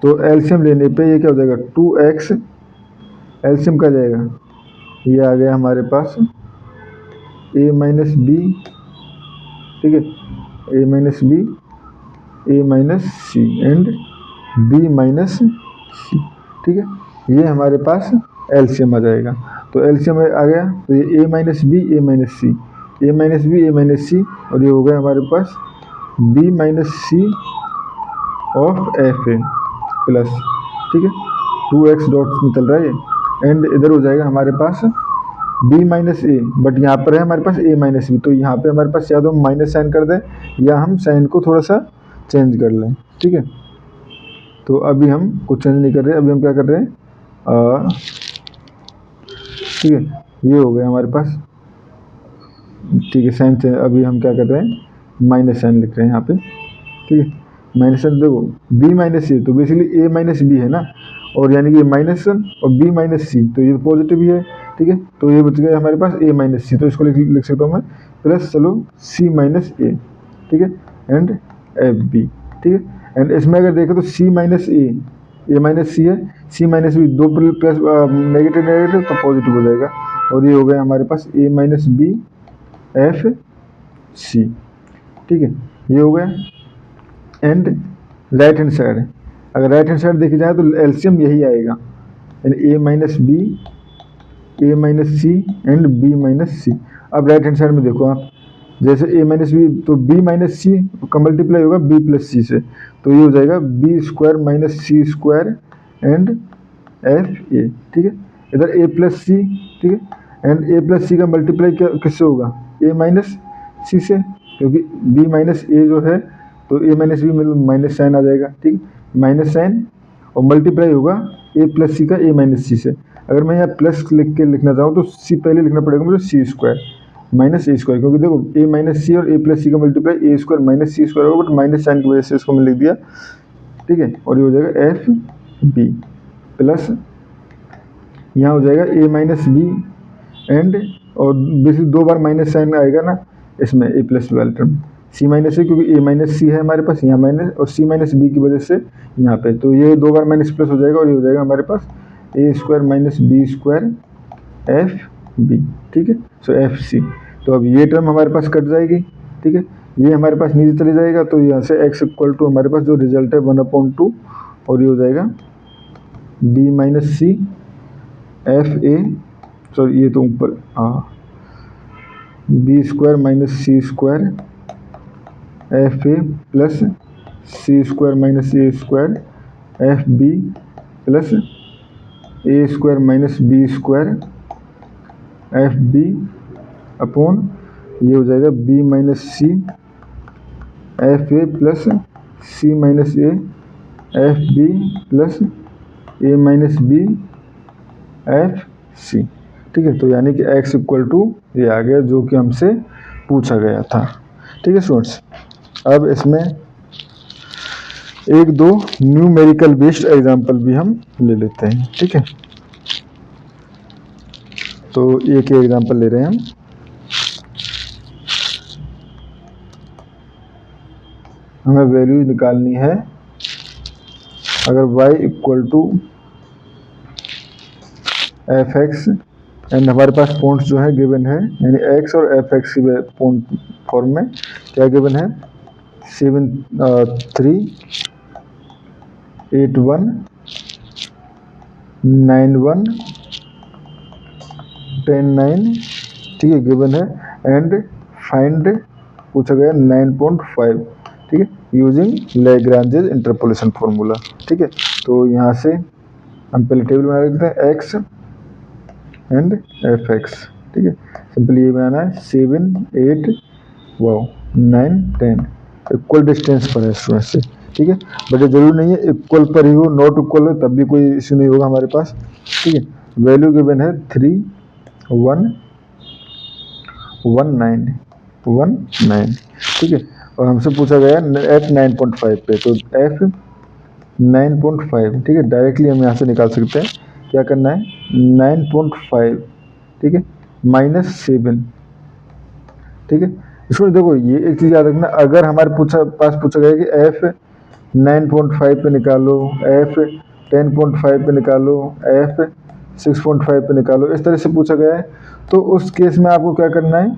S1: तो एलसीएम लेने पे ये क्या हो जाएगा 2x, एलसीएम का जाएगा ये आ गया हमारे पास a माइनस बी, ठीक है, a minus B A minus C and b minus C, ठीक है, ये हमारे पास एलसीएम आ जाएगा। तो एलसीएम आ गया तो ये a minus B A minus C, A minus B A minus C, और ये हो गया हमारे पास b minus C of F A plus, ठीक है, 2x डॉट निकल रहा है ये, एंड इधर हो जाएगा हमारे पास b माइनस ए, बट यहाँ पर है हमारे पास a माइनस बी, तो यहाँ पे हमारे पास या तो हम माइनस साइन कर दें या हम साइन को थोड़ा सा चेंज कर लें, ठीक है। तो अभी हम कुछ चेंज नहीं कर रहे, अभी हम क्या कर रहे हैं, ठीक है, ये हो गया हमारे पास, ठीक है, साइन चेंज, अभी हम क्या कर रहे हैं माइनस साइन लिख रहे हैं यहाँ पे, ठीक है, माइनस साइन, देखो b माइनस ए तो बेसिकली a माइनस बी है ना, और यानी कि माइनस और b माइनस सी, तो ये पॉजिटिव ही है, ठीक है, तो ये बच गया हमारे पास a माइनस सी, तो इसको लिख सकता हूँ मैं प्लस चलो c माइनस ए, ठीक है, एंड एफ बी, ठीक है, एंड इसमें अगर देखें तो c minus A minus C है, c माइनस बी, दो प्लस नेगेटिव नेगेटिव तो पॉजिटिव हो जाएगा, और ये हो गया हमारे पास a minus B F C, ठीक है, ये हो गया। एंड राइट हैंड साइड, अगर राइट हैंड साइड देखी जाए तो एलसीएम यही आएगा, यानी a minus B A minus C and B minus C. अब राइट हैंड साइड में देखो आप, जैसे a माइनस बी तो b माइनस सी का मल्टीप्लाई होगा b प्लस सी से, तो ये हो जाएगा b square minus C square and f ए, ठीक है, इधर a प्लस सी, ठीक है, एंड a प्लस सी का मल्टीप्लाई किससे होगा a माइनस सी से, क्योंकि b माइनस ए जो है तो a माइनस बी मतलब माइनस साइन आ जाएगा, ठीक, माइनस साइन और मल्टीप्लाई होगा a प्लस सी का a माइनस सी से। अगर मैं यहाँ प्लस लिख के लिखना चाहूँ तो c पहले लिखना पड़ेगा मुझे सी स्क्वायर माइनस ए स्क्वायर, क्योंकि देखो a माइनस सी और a प्लस सी का मल्टीप्लाई ए स्क्वायर माइनस सी स्क्वायर होगा, बट माइनस साइन की वजह से इसको मैं लिख दिया, ठीक है, और ये हो जाएगा एफ बी प्लस यहाँ हो जाएगा a माइनस बी एंड, और बेसिकली दो बार माइनस साइन आएगा ना इसमें a प्लस वाले टर्म, c माइनस है क्योंकि a माइनस सी है हमारे पास यहाँ माइनस, और c माइनस बी की वजह से यहाँ पे, तो ये दो बार माइनस प्लस हो जाएगा, और ये हो जाएगा हमारे पास A square minus B square F B, ठीक है, सो एफ सी। तो अब ये टर्म हमारे पास कट जाएगी, ठीक है, ये हमारे पास नीचे चले जाएगा, तो यहाँ से x इक्वल टू हमारे पास जो रिजल्ट है 1/2, और ये हो जाएगा b minus C F a, sorry ये तो ऊपर b square minus C square F A plus C square minus A square F B plus A square minus B square F B upon ये हो जाएगा B minus C F A plus C minus A F B plus A minus B F C. ठीक है, तो यानी कि x equal to ये आ गया जो कि हमसे पूछा गया था। ठीक है स्टूडेंट्स, अब इसमें एक दो न्यूमेरिकल बेस्ड एग्जांपल भी हम ले लेते हैं। ठीक है, तो एक एग्जांपल ले रहे हैं हम। हमें वैल्यू निकालनी है अगर y equal to F x and हमारे पास पॉइंट्स जो है गिवन है, यानी x और एफ एक्स की पॉइंट फॉर्म में क्या गिवन है 7 3 8 1 9 1 10 9। ठीक है, गिवन है एंड फाइंड पूछा गया 9.5। ठीक है, यूजिंग लैग्रांजेस इंटरपोलेशन फॉर्मूला। ठीक है, तो यहाँ से हम पहले टेबल बना लेते हैं x एंड एफ एक्स। ठीक है, सिंपली ये बनाना है 7 8 9 10 इक्वल डिस्टेंस पर है स्टूडेंट से। ठीक है, बट ये जरूरी नहीं है इक्वल पर ही हो, नॉट इक्वल हो तब भी कोई इश्यू नहीं होगा हमारे पास। ठीक है, वैल्यू गिवन है 3 1 1 9 1 9। ठीक है, और हमसे पूछा गया f 9.5 पे, तो f 9.5। ठीक है, डायरेक्टली हम यहाँ से निकाल सकते हैं। क्या करना है 9.5, ठीक है, माइनस 7। ठीक है, इसमें देखो ये एक चीज़ याद रखना, अगर हमारे पास पूछा गया कि f 9.5 पे निकालो, f 10.5 पे निकालो, f 6.5 पे निकालो, इस तरह से पूछा गया है, तो उस केस में आपको क्या करना है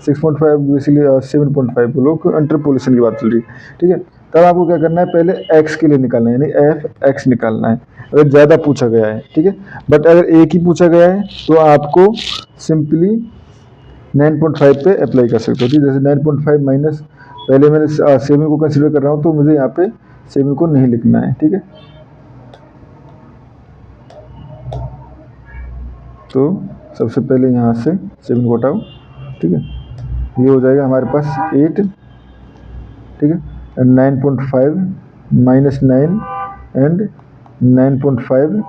S1: 6.5 बेसिकली 7.5 बोलो, इंटरपोलेशन की बात चल रही है। ठीक है, तब आपको क्या करना है पहले x के लिए निकालना है, यानी एफ एक्स निकालना है अगर ज़्यादा पूछा गया है। ठीक है, बट अगर एक ही पूछा गया है तो आपको सिंपली 9.5 पे अप्लाई कर सकते हो। ठीक है, जैसे 9.5 माइनस, पहले मैंने 7 को कंसिडर कर रहा हूँ तो मुझे यहाँ पे 7 को नहीं लिखना है। ठीक है, तो सबसे पहले यहाँ से 7 को हटाओ। ठीक है, ये हो जाएगा हमारे पास 8। ठीक है, 9.5 माइनस 9 एंड 9.5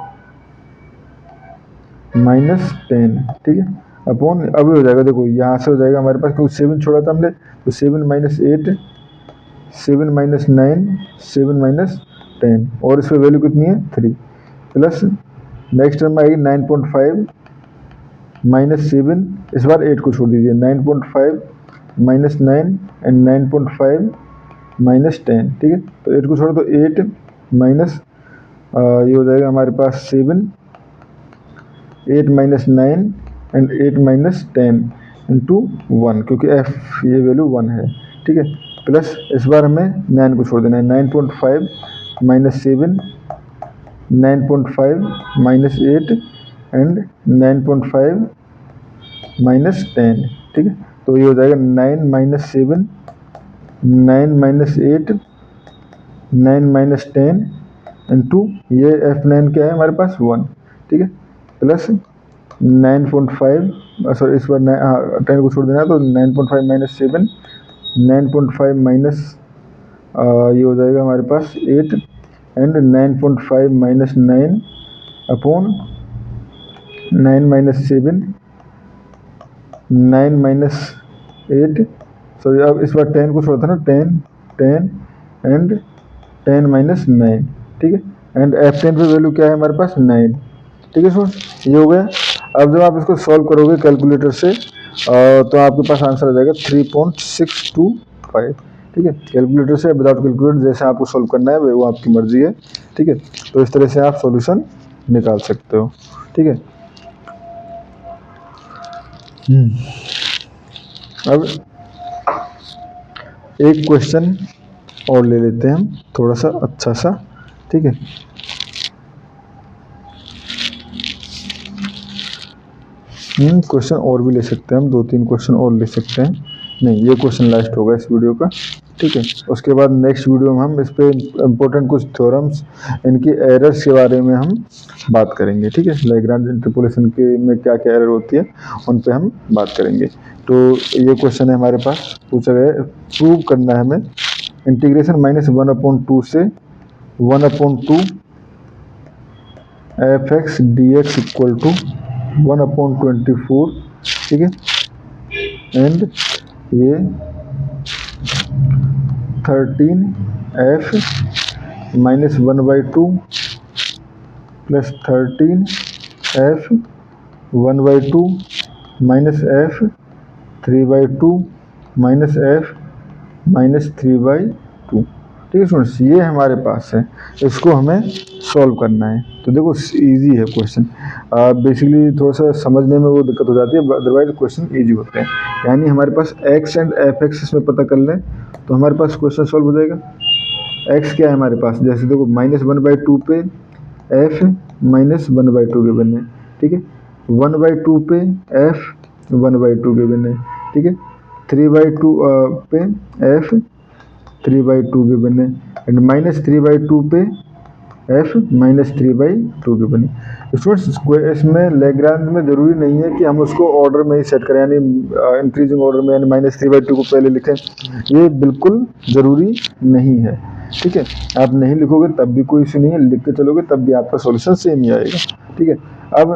S1: माइनस 10। ठीक है, अपॉन अब हो जाएगा, देखो यहाँ से हो जाएगा हमारे पास, क्योंकि 7 छोड़ा था हमने, तो 7 माइनस 8 7 माइनस 9 7 माइनस 10, और इस पर वैल्यू कितनी है 3, प्लस नेक्स्ट टर्म में आएगी 9.5 माइनस 7, इस बार 8 को छोड़ दीजिए, 9.5 माइनस 9 एंड 9.5 माइनस 10। ठीक है, तो 8 को छोड़ो तो 8 माइनस ये हो जाएगा हमारे पास 7 8 माइनस 9 एंड 8 माइनस 10 इंटू 1, क्योंकि f ये वैल्यू 1 है। ठीक है, प्लस इस बार हमें 9 को छोड़ देना है, 9.5 माइनस 7 9.5 माइनस 8 एंड 9.5 माइनस 10। ठीक है, तो ये हो जाएगा 9 माइनस 7 9 माइनस 8 9 माइनस 10 इंटू ये f9 क्या है हमारे पास 1। ठीक है, प्लस 9.5 सॉरी इस बार 10 को छोड़ देना है, तो 9.5 माइनस 7 9.5 माइनस ये हो जाएगा हमारे पास 8 and 9.5 minus 9 upon 9 minus 7 9 minus 8, sorry अब इस बार 10 को छोड़ा था ना, 10 एंड 10 माइनस 9। ठीक है, एंड f10 पे वैल्यू क्या है हमारे पास 9। ठीक है सर, ये हो गया। अब जब आप इसको सॉल्व करोगे कैलकुलेटर से तो आपके पास आंसर आ जाएगा 3.625। ठीक है, कैलकुलेटर से विदाउट कैलकुलेटर जैसे आपको सॉल्व करना है वो आपकी मर्जी है। ठीक है, तो इस तरह से आप सॉल्यूशन निकाल सकते हो। ठीक है, अब एक क्वेश्चन और ले लेते हैं हम, थोड़ा सा अच्छा सा। ठीक है, क्वेश्चन और भी ले सकते हैं हम, 2-3 क्वेश्चन और ले सकते हैं। नहीं, ये क्वेश्चन लास्ट होगा इस वीडियो का। ठीक है। उसके बाद नेक्स्ट वीडियो में हम इस पे इम्पोर्टेंट कुछ थ्योरम्स, इनकी एरर्स के बारे में हम बात करेंगे, ठीक है। लैग्रेंज इंटरपोलेशन के में क्या क्या एरर होती है उन पे हम बात करेंगे। तो ये क्वेश्चन है हमारे पास पूछा गया है, प्रूव करना है हमें इंटीग्रेशन -1/2 से 1/2 f(x) dx इक्वल टू 1/24, ठीक है। एंड ये 13f -1/2 plus 13f 1/2 minus f 3/2 minus f -3/2, ठीक है स्टूडेंट्स। ये हमारे पास है, इसको हमें सॉल्व करना है। तो देखो इजी है क्वेश्चन, बेसिकली थोड़ा सा समझने में वो दिक्कत हो जाती है, अदरवाइज क्वेश्चन इजी होते हैं। यानी हमारे पास x एंड f(x) इसमें पता कर लें तो हमारे पास क्वेश्चन सॉल्व हो जाएगा। x क्या है हमारे पास, जैसे देखो -1/2 पे f -1/2 के बने, ठीक है। 1/2 पे f 1/2 के बने, ठीक है। 3/2 पे f 3/2 के बने एंड -3/2 पे f -3/2 के बने। स्टूडेंट्स इसमें लैग्रेंज में ज़रूरी नहीं है कि हम उसको ऑर्डर में ही सेट करें, यानी इंक्रीजिंग ऑर्डर में, यानी -3/2 को पहले लिखें, ये बिल्कुल ज़रूरी नहीं है, ठीक है। आप नहीं लिखोगे तब भी कोई इशू नहीं है, लिख के चलोगे तब भी आपका सॉल्यूशन सेम ही आएगा, ठीक है। अब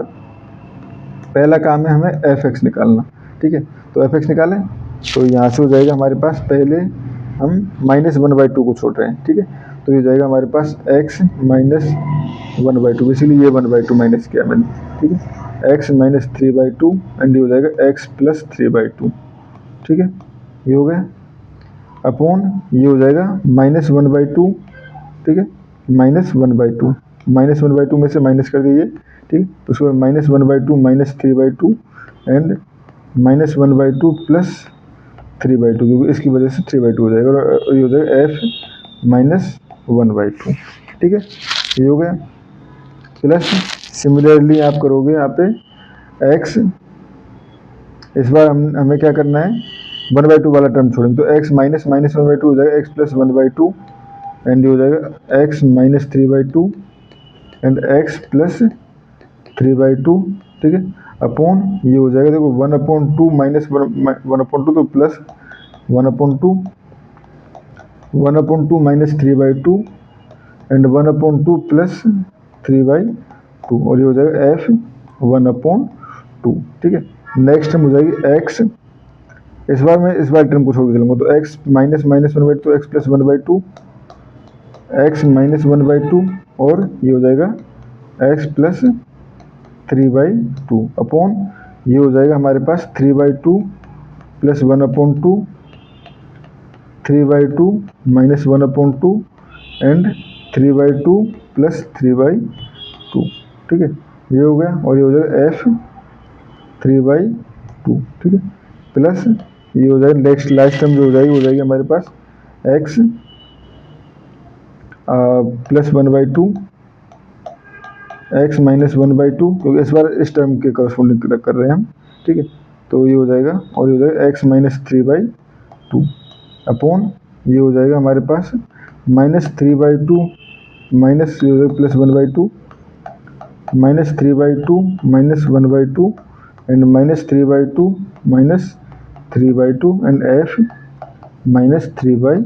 S1: पहला काम है हमें f(x) निकालना, ठीक है। तो f(x) निकालें तो यहाँ से हो जाएगा हमारे पास, पहले हम -1/2 को छोड़ रहे हैं, ठीक है। तो ये जाएगा हमारे पास x -1/2, बेसिकली ये 1/2 माइनस किया मैंने, ठीक है। x -3/2 एंड ये हो जाएगा x + 3/2, ठीक है। ये हो गया अपॉन ये हो जाएगा -1/2, ठीक है। -1/2 में से माइनस कर दीजिए, ठीक। तो उसके बाद -1/2 -3/2 एंड -1/2 प्लस 3/2, क्योंकि इसकी वजह से 3/2 हो जाएगा और ये हो जाएगा f -1/2, ठीक है। ये हो गया प्लस सिमिलरली आप करोगे यहाँ पे x, इस बार हमें क्या करना है, 1/2 वाला टर्म छोड़ेंगे तो x -1/2 हो जाएगा x + 1/2 एंड ये हो जाएगा x -3/2 एंड x + 3/2, ठीक है। अपॉन ये हो जाएगा देखो 1/2 माइनस 1/2 तो प्लस 1/2 माइनस 3/2 एंड 1/2 प्लस 3/2 और ये हो जाएगा f 1/2, ठीक है। नेक्स्ट टर्म हो जाएगी x, इस बार मैं इस बार टर्म को छोड़ के चलूँगा तो x -1/2 x + 1/2 x -1/2 और ये हो जाएगा x + 3/2 अपॉन ये हो जाएगा हमारे पास 3/2 प्लस 1/2 3/2 माइनस 1/2 एंड 3/2 प्लस 3/2, ठीक है। ये हो गया और ये हो जाएगा f 3/2, ठीक है। प्लस ये हो जाएगा नेक्स्ट लास्ट टर्म जो हो जाएगी हमारे पास x + 1/2 x -1/2, क्योंकि इस बार इस टर्म के करस्पॉन्डिंग कर रहे हैं हम, ठीक है। तो ये हो जाएगा और ये हो जाएगा x -3/2 अपॉन ये हो जाएगा हमारे पास -3/2 minus plus 1/2 -3/2 minus 1/2 and -3/2 minus 3/2 and f -3/2,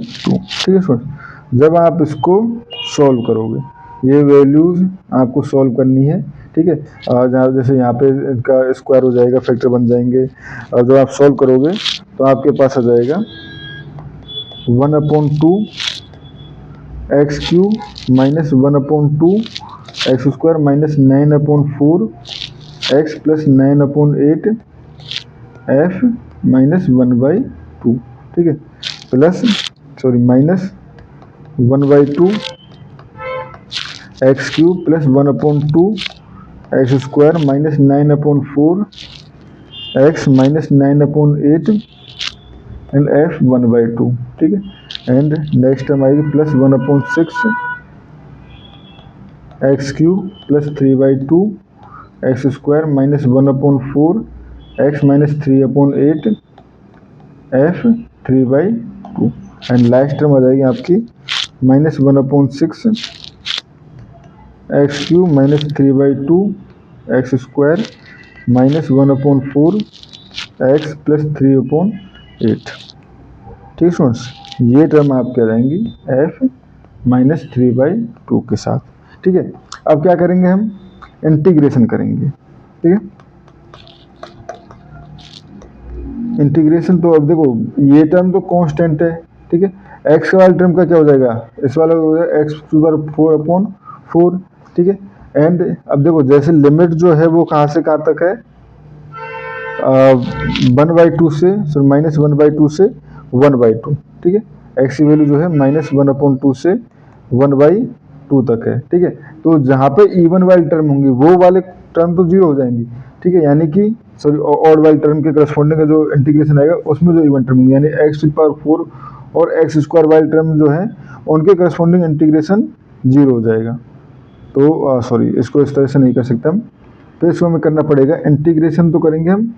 S1: ठीक है स्टूडेंट। जब आप इसको सॉल्व करोगे, ये वैल्यूज आपको सॉल्व करनी है, ठीक है। जहाँ जैसे यहाँ पे इनका स्क्वायर हो जाएगा, फैक्टर बन जाएंगे, और जब आप सॉल्व करोगे तो आपके पास आ जाएगा 1/2 x³ minus 1/2 x² minus 9/4 x + 9/8 f -1/2, ठीक है। Plus minus 1/2 x³ plus 1/2 x² minus 9/4 x minus 9/8 and f 1/2, ठीक है। एंड नेक्स्ट टर्म आएगी plus 1/6 x³ plus 3/2 x² minus 1/4 x minus 3/8 f 3/2, and last term आ जाएगी आपकी -1/6 X cube -3/2 X square -1/4 X plus 3/8। ठीक students, ये term आपकी आ जाएंगी f -3/2 के साथ। ठीक है, अब क्या करेंगे हम, इंटीग्रेशन करेंगे। ठीक है, इंटीग्रेशन तो अब देखो ये टर्म तो कांस्टेंट है। ठीक है, एक्स वाले टर्म का क्या हो जाएगा, इस वाला हो जाएगा x⁴/4। ठीक है, एंड अब देखो जैसे लिमिट जो है वो कहाँ से कहाँ तक है, 1/2 से -1/2 से 1/2। ठीक है, एक्स की वैल्यू जो है -1/2 से 1/2 तक है। ठीक है, तो जहाँ पे इवन वाली टर्म होंगी वो वाले टर्म तो जीरो हो जाएंगी। ठीक है, यानी कि सॉरी ऑड वाली टर्म के करस्पॉन्डिंग का जो इंटीग्रेशन आएगा उसमें जो इवन टर्म होंगी यानी x⁴ और x² वाली टर्म जो है उनके करस्पॉन्डिंग इंटीग्रेशन जीरो हो जाएगा। तो सॉरी इसको इस तरह से नहीं कर सकते हम, तो इसको हमें करना पड़ेगा, इंटीग्रेशन तो करेंगे हम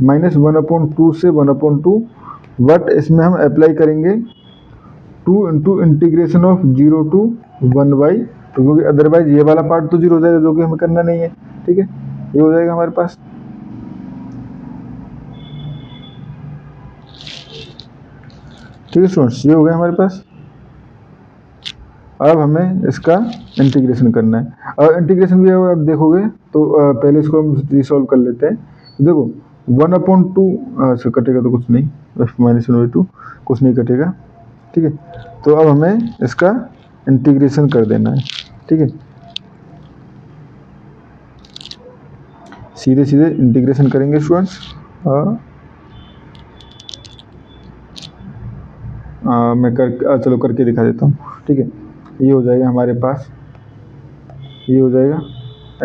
S1: -1/2 से 1/2, बट इसमें हम अप्लाई करेंगे 2 इंटू इंटीग्रेशन ऑफ 0 to 1/2, क्योंकि अदरवाइज ये वाला पार्ट तो जीरो हो जाएगा जो कि हमें करना नहीं है। ठीक है, ये हो जाएगा हमारे पास। ठीक है स्टूडेंट्स, ये हो गया हमारे पास। अब हमें इसका इंटीग्रेशन करना है। और इंटीग्रेशन भी अब देखोगे तो पहले इसको हम रिसॉल्व कर लेते हैं। देखो 1/2 से कटेगा तो कुछ नहीं, -1/2 कुछ नहीं कटेगा। ठीक है, तो अब हमें इसका इंटीग्रेशन कर देना है। ठीक है, सीधे सीधे इंटीग्रेशन करेंगे स्टूडेंट्स। मैं चलो करके दिखा देता हूँ। ठीक है, ये हो जाएगा हमारे पास, ये हो जाएगा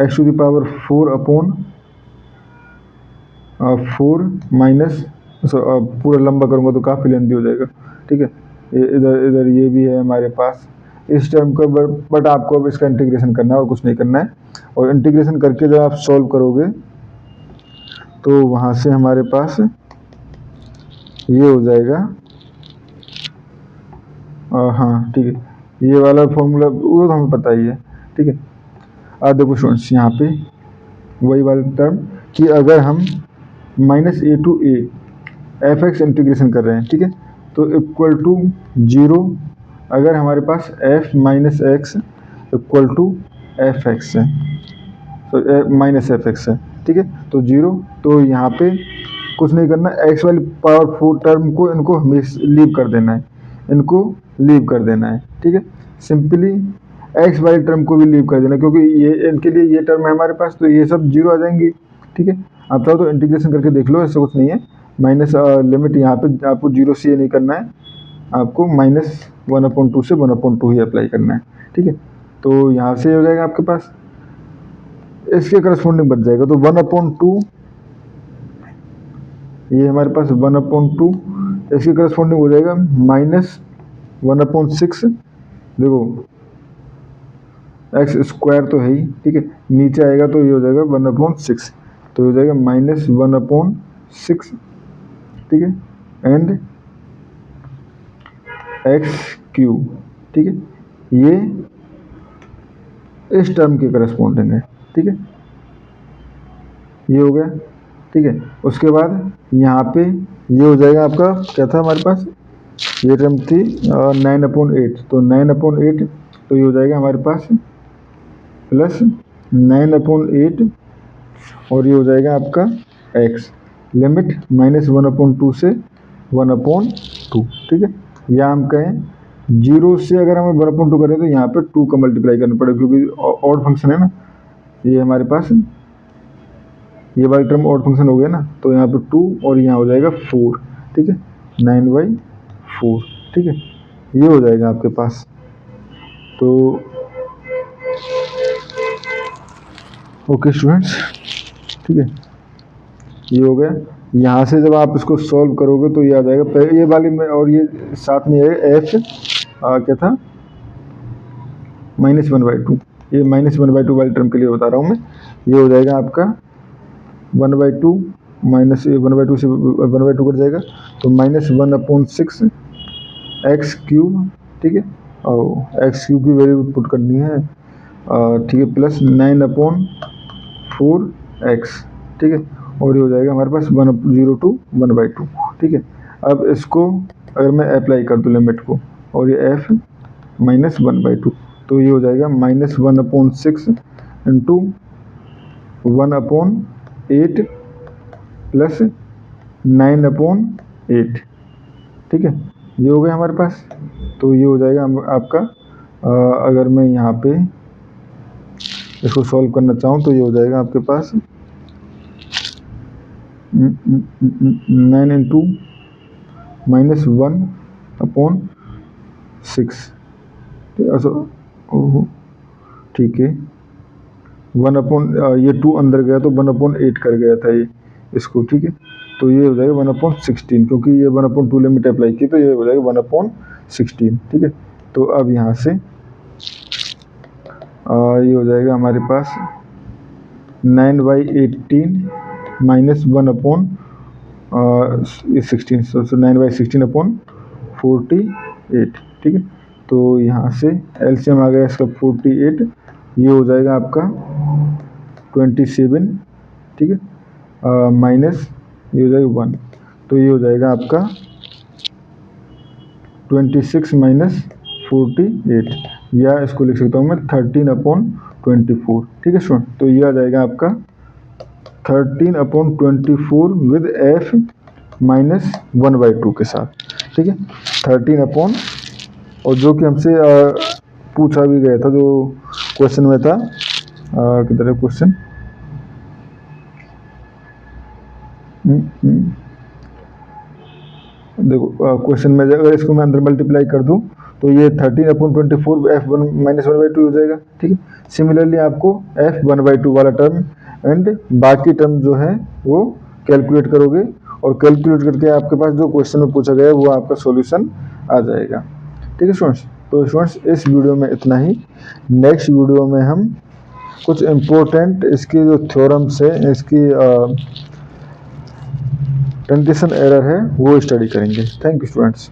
S1: x⁴/4 माइनस, पूरा लंबा करूँगा तो काफ़ी लेंथी हो जाएगा। ठीक है, इधर इधर ये भी है हमारे पास इस टर्म का, बट आपको अब इसका इंटीग्रेशन करना है और कुछ नहीं करना है। और इंटीग्रेशन करके जब आप सॉल्व करोगे तो वहाँ से हमारे पास ये हो जाएगा, हाँ ठीक है, ये वाला फॉर्मूला वो तो हमें पता ही है। ठीक है, अब देखो स्टूडेंट्स यहाँ पे वही वाली टर्म कि अगर हम -a to a f(x) integration कर रहे हैं। ठीक है, तो इक्वल टू 0 अगर हमारे पास f - x equal to f(x) है, तो -f(x) है। ठीक है, तो 0, तो यहाँ पे कुछ नहीं करना, x वाली पावर 4 टर्म को इनको हमेशा लीव कर देना है, इनको लीव कर देना है। ठीक है, सिंपली x वाली टर्म को भी लीव कर देना, क्योंकि ये इनके लिए ये टर्म है हमारे पास, तो ये सब जीरो आ जाएंगी। ठीक है, आप चाहो तो इंटीग्रेशन करके देख लो, ऐसा कुछ नहीं है। माइनस लिमिट यहाँ पे आपको 0 से ये नहीं करना है, आपको -1/2 से 1/2 ही अप्लाई करना है। ठीक है, तो यहाँ से हो जाएगा आपके पास, इसके करस्पॉन्डिंग बच जाएगा, तो 1/2 ये हमारे पास 1/2 इसके करस्पॉन्डिंग हो जाएगा -1/6। देखो x² तो है ही। ठीक है, नीचे आएगा तो ये हो जाएगा 1/6, तो हो जाएगा -1/6। ठीक है, एंड x³। ठीक है, ये इस टर्म के करस्पॉन्डिंग है। ठीक है, ये हो गया। ठीक है, उसके बाद यहाँ पे ये हो जाएगा आपका, क्या था हमारे पास, ये टर्म थी 9/8, तो 9/8, तो ये हो जाएगा हमारे पास प्लस 9/8, और ये हो जाएगा आपका x, लिमिट -1/2 से 1/2। ठीक है, या हम कहें 0 से अगर हम 1/2 करें तो यहाँ पे 2 का मल्टीप्लाई करना पड़ेगा, क्योंकि ऑड फंक्शन है ना ये हमारे पास, ये वाली टर्म ऑड फंक्शन हो गया ना, तो यहाँ पे 2 और यहाँ हो जाएगा 4। ठीक है, 9/4। ठीक है, ये हो जाएगा आपके पास। तो ओके स्टूडेंट्स, ठीक है, ये हो गया। यहाँ से जब आप इसको सॉल्व करोगे तो ये आ जाएगा, ये वाली में, और ये साथ में है f क्या था -1/2, ये -1/2 वाली टर्म के लिए बता रहा हूँ मैं। ये हो जाएगा आपका 1/2 माइनस 1/2 से 1/2 कट जाएगा, तो -1/6 एक्स क्यूब, ठीक है, और एक्स क्यूब की वैल्यू पुट करनी है, ठीक है, प्लस 9/4x, ठीक है, और ये हो जाएगा हमारे पास 1/0 to 1/2, ठीक है। अब इसको अगर मैं अप्लाई कर दूँ लिमिट को, और ये f माइनस 1/2, तो ये हो जाएगा -1/6 इंटू 1/8 प्लस 9/8, ठीक है, ये हो गया हमारे पास। तो ये हो जाएगा आपका, अगर मैं यहाँ पे इसको सॉल्व करना चाहूँ तो ये हो जाएगा आपके पास 9 इंटू -1/6, ठीक है, 1 ये 2 अंदर गया तो 1/8 कर गया था ये इसको, ठीक है, तो ये हो जाएगा 1/16, क्योंकि ये 1/2 लिमिट अप्लाई की, तो ये हो जाएगा 1/16, ठीक है। तो अब यहाँ से ये हो जाएगा हमारे पास 9/18 माइनस 1/16, सो 9/16/48, ठीक है। तो यहाँ से एलसीएम आ गया इसका 48, ये हो जाएगा आपका 27, ठीक है, माइनस ये हो जाएगा 1, तो ये हो जाएगा आपका 26 माइनस 48, या इसको लिख सकता हूँ मैं 13/24, ठीक है स्टूडेंट। तो ये आ जाएगा आपका 13/24 विद f माइनस 1/2 के साथ, ठीक है, 13 और जो कि हमसे पूछा भी गया था, जो क्वेश्चन में था, किधर है क्वेश्चन, देखो क्वेश्चन में अगर इसको मैं अंदर मल्टीप्लाई कर दूं तो ये 13/24 f1 माइनस 1/2 हो जाएगा, ठीक है। सिमिलरली आपको f1/2 वाला टर्म एंड बाकी टर्म जो है वो कैलकुलेट करोगे, और कैलकुलेट करके आपके पास जो क्वेश्चन में पूछा गया है वो आपका सॉल्यूशन आ जाएगा, ठीक है स्टूडेंट्स। तो स्टूडेंट्स इस वीडियो में इतना ही। नेक्स्ट वीडियो में हम कुछ इम्पोर्टेंट इसकी जो थ्योरम्स है, इसकी ट्रांजिशन एरर है, वो स्टडी करेंगे। Thank you students.